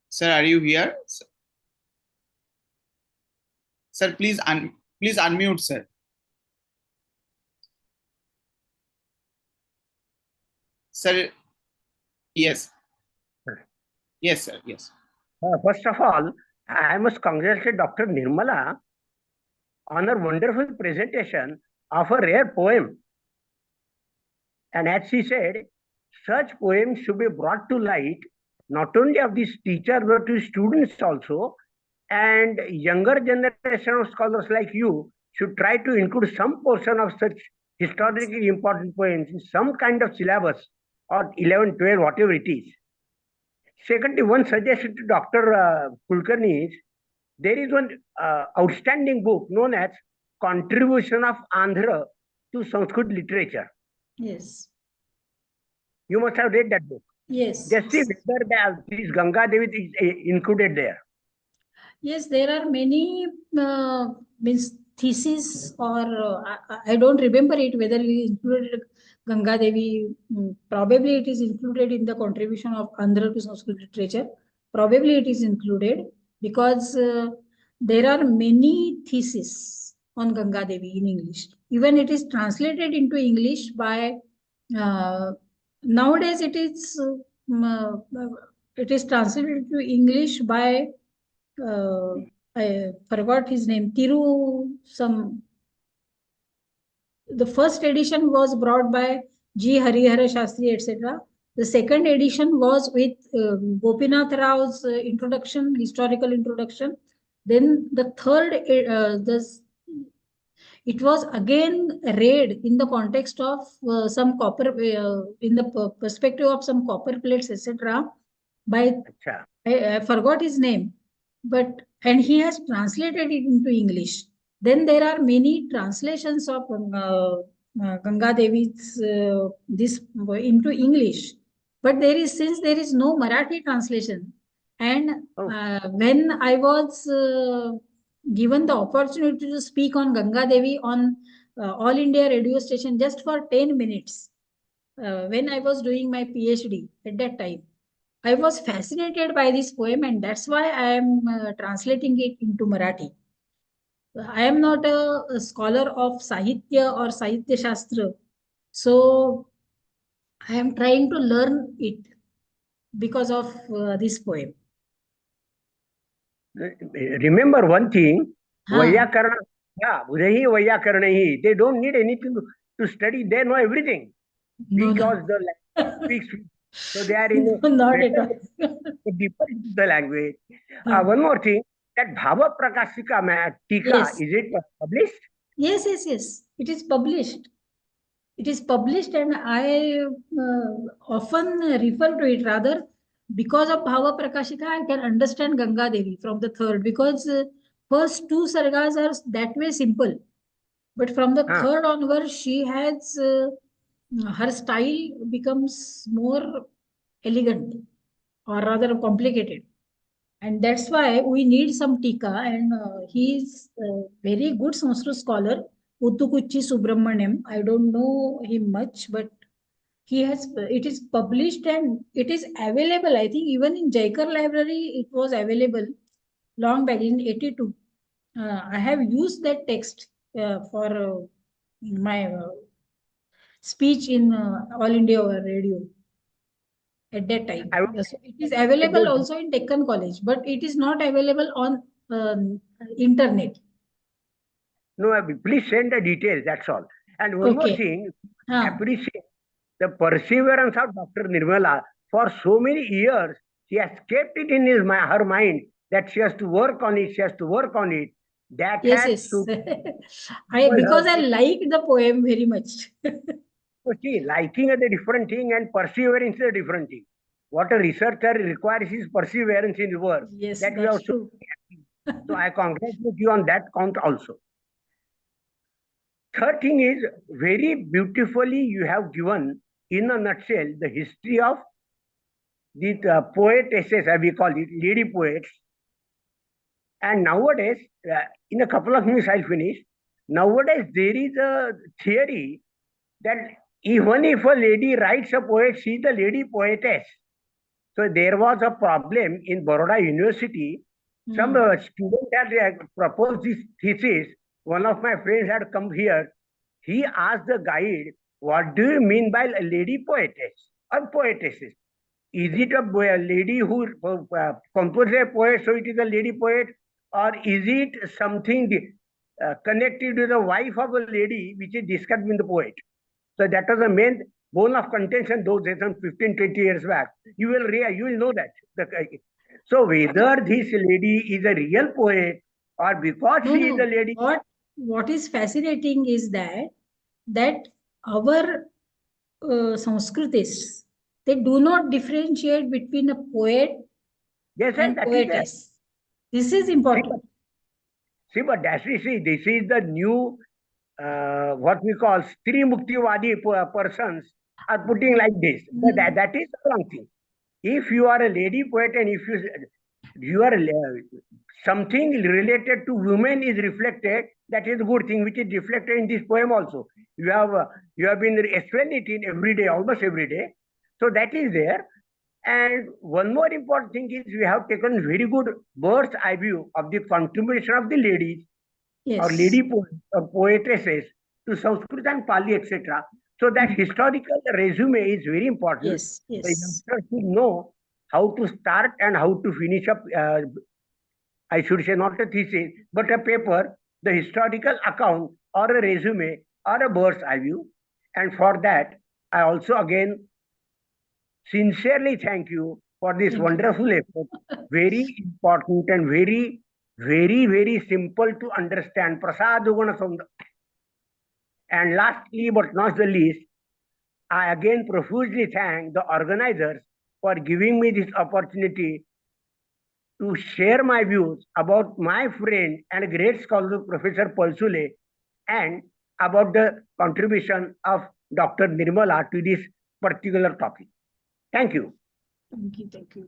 Sir, are you here? Sir, please unmute, sir. Sir, yes. Yes, sir, yes. First of all, I must congratulate Dr. Nirmala on her wonderful presentation of a rare poem. And as she said, such poems should be brought to light not only of these teachers but to students also. And younger generation of scholars like you should try to include some portion of such historically important poems in some kind of syllabus or 11, 12, whatever it is. Secondly, one suggestion to Dr. Kulkarni is, there is one outstanding book known as Contribution of Andhra to Sanskrit Literature. Yes. You must have read that book. Yes. Just see whether this Ganga Devi is included there. Yes, there are many means thesis, or I don't remember it whether we included Ganga Devi. Probably it is included in the contribution of Andhra to Sanskrit literature. Probably it is included because there are many theses on Ganga Devi in English. Even it is translated into English by nowadays it is translated to English by I forgot his name. The first edition was brought by G. Harihara Shastri, etc. The second edition was with Gopinath Rao's introduction, historical introduction. Then the third, it was again read in the context of some copper, in the perspective of some copper plates, etc. By I forgot his name, and he has translated it into English. Then there are many translations of Ganga Devi's this into English, but since there is no Marathi translation, and when I was given the opportunity to speak on Ganga Devi on All India radio station just for 10 minutes, when I was doing my PhD at that time, I was fascinated by this poem, and that's why I am translating it into Marathi. I am not a scholar of Sahitya or Sahitya Shastra, so I am trying to learn it because of this poem. Remember one thing, Vaiyakarana, they don't need anything to study, they know everything. Because the language speaks. So they are in not at all. deeper into the language. One more thing, that Bhava Prakashika Tika, Yes. is it published? Yes. It is published. It is published, and I often refer to it. Rather, because of Bhava Prakashika, I can understand Ganga Devi from the third, because first two sargas are that way simple. But from the third onward, she has her style becomes more elegant, or rather complicated, and that's why we need some tika. And he is a very good Sanskrit scholar, Uttukuchi Subramaniam. I don't know him much, but he has. It is published and it is available. I think even in Jaikar Library it was available long back in '82. I have used that text for my speech in All India Radio at that time. So it is available also in Deccan College, but it is not available on internet. No, please send the details, that's all. And one more thing, appreciate the perseverance of Dr. Nirmala for so many years, she has kept it in her mind that she has to work on it, she has to work on it. That Yes, has yes. to Because I like the poem very much. so see, liking is a different thing and perseverance is a different thing. What a researcher requires is perseverance in the work. Yes, That we have that's true. so I congratulate you on that count also. Third thing is, very beautifully you have given in a nutshell the history of the poetesses, as we call it, lady poets. And nowadays, in a couple of minutes I'll finish. Nowadays there is a theory that even if a lady writes a poet, she is a lady poetess. So there was a problem in Baroda University. Some student had proposed this thesis. One of my friends had come here. He asked the guide, "What do you mean by a lady poetess or poetesses? Is it a lady who composes a poet, so it is a lady poet, or is it something connected to the wife of a lady, which is discussed in the poet?" So that was the main bone of contention those days, some 15, 20 years back. You will know that. So whether this lady is a real poet or because No, she is no. a lady. What is fascinating is that our Sanskritis, they do not differentiate between a poet Yes, and that is there. poetess. This is important. See, but this is the new what we call Stri Muktivadi persons are putting like this. That is the wrong thing. If you are a lady poet and if you are something related to women is reflected, that is a good thing, which is reflected in this poem also. You have been explaining it in every day, almost every day. So that is there. And one more important thing is we have taken very good bird's eye view of the contribution of the ladies or lady poets or poetesses to Sanskrit and Pali, etc. So that historical resume is very important. Yes, yes. The youngsters should know how to start and how to finish up, I should say not a thesis, but a paper, the historical account or a resume or a bird's eye view. And for that, I also again sincerely thank you for this wonderful effort. Very important and very, very, very simple to understand. Prasadugana Sundar. And lastly, but not the least, I again profusely thank the organizers for giving me this opportunity to share my views about my friend and great scholar, Professor Palsule, and about the contribution of Dr. Nirmala to this particular topic. Thank you. Thank you. Thank you.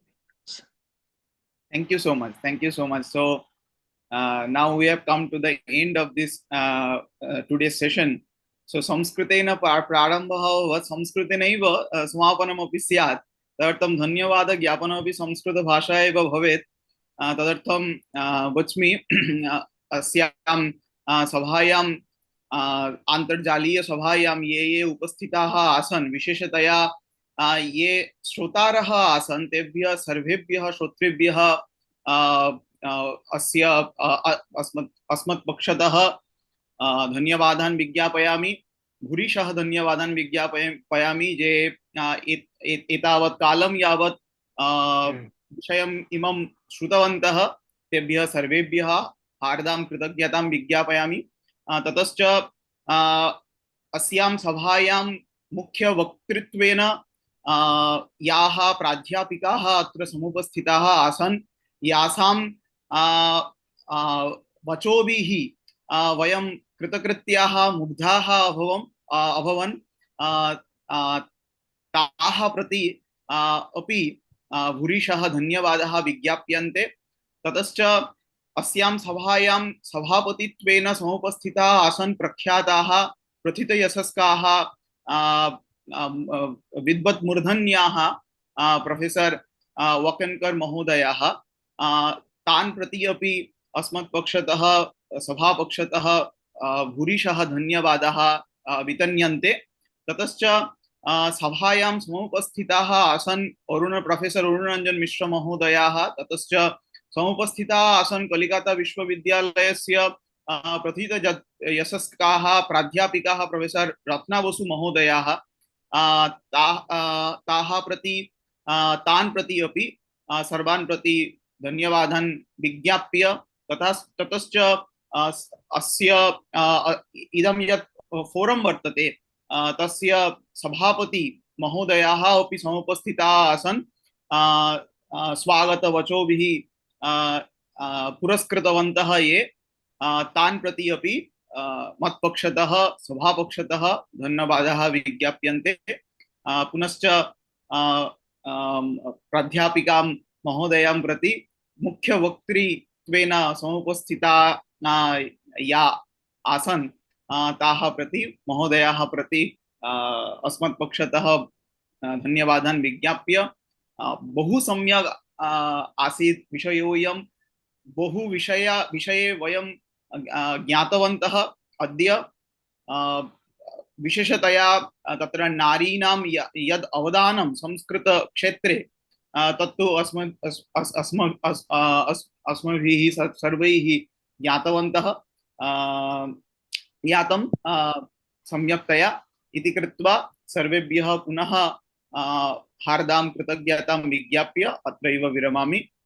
Thank you so much. Thank you so much. So now we have come to the end of this today's session. So संस्कृतेन प्रारम्भः वा संस्कृतेनैव समापनमपि स्यात् तदर्थं धन्यवाद ज्ञापनमपि संस्कृतभाषा एव भवेत् तदर्थं वच्मि अस्यां सभायां अन्तर्जालीय सभायां ये उपस्थिताः आसन् विशेषतया ये श्रोतारः आसन् तेभ्यः सर्वेभ्यः श्रोतृभ्यः अस्य अस्मत् पक्षतः धन्यवादान् विज्ञापयामि भूरिशः धन्यवादान् विज्ञापयामि जे एतावत् कालं यावत् विषयम् इमं श्रुतवन्तः तेभ्यः सर्वेभ्यः हार्दां कृतज्ञतां विज्ञापयामि ततश्च अस्यां सभायां मुख्य वक्तृत्वेन याः प्राध्यापिकाः अत्र समुपस्थिताः आसन् यासां वचोभिः वयं कृतकृत्याः मुग्धाः अभवन् ताः प्रति अपि भूरिशः धन्यवादाः विज्ञाप्यन्ते ततश्च अस्यां सभायां सभापतित्वेन समुपस्थिताः आसन् प्रख्याताः प्रथितयशस्काः विद्वत् मूर्धन्याः प्रोफेसर वकनकर महोदयाः तान् प्रति अपि अस्मत् पक्षतः सभापक्षतः भूरिशः धन्यवादाः वितन्यन्ते ततश्च सभायां समुपस्थिताः आसन् प्रोफेसर अरुणरञ्जन मिश्र महोदयाः ततश्च समुपस्थिताः आसन् कलिकता विश्वविद्यालयस्य प्रथित यशस्काः प्राध्यापिकाः प्रोफेसर रत्ना बसु महोदयाः ताः प्रति तान् प्रति अपि सर्वान् प्रति धन्यवादान् विज्ञाप्य तथा ततश्च अस्य इदं यत् फोरम वर्तते तस्य सभापति महोदयाः अपि समुपस्थिताः आसन्। स्वागतवचोभिः पुरस्कृतवन्तः ये तान् प्रति अपि मत्पक्षतः सभापक्षतः धन्यवादाः विज्ञाप्यन्ते। पुनश्च प्राध्यापिकां महोदयां प्रति मुख्यवक्तृत्वेन समुपस्थिता या आसन् ताः प्रति महोदयाः प्रति अस्मत्पक्षतः धन्यवादान् विज्ञाप्य बहु सम्यक् आसीत् विषयोऽयं। बहु विषये वयं ज्ञातवन्तः अद्य। विशेषतया तत्र नारीणां यद् अवदानं संस्कृतक्षेत्रे तत्तु अस्मभिः सर्वैः ज्ञातवन्तः ज्ञातं सम्यक्तया इति कृत्वा सर्वेभ्यः पुनः हार्दां कृतज्ञतां विज्ञाप्य अत्रैव विरमामि।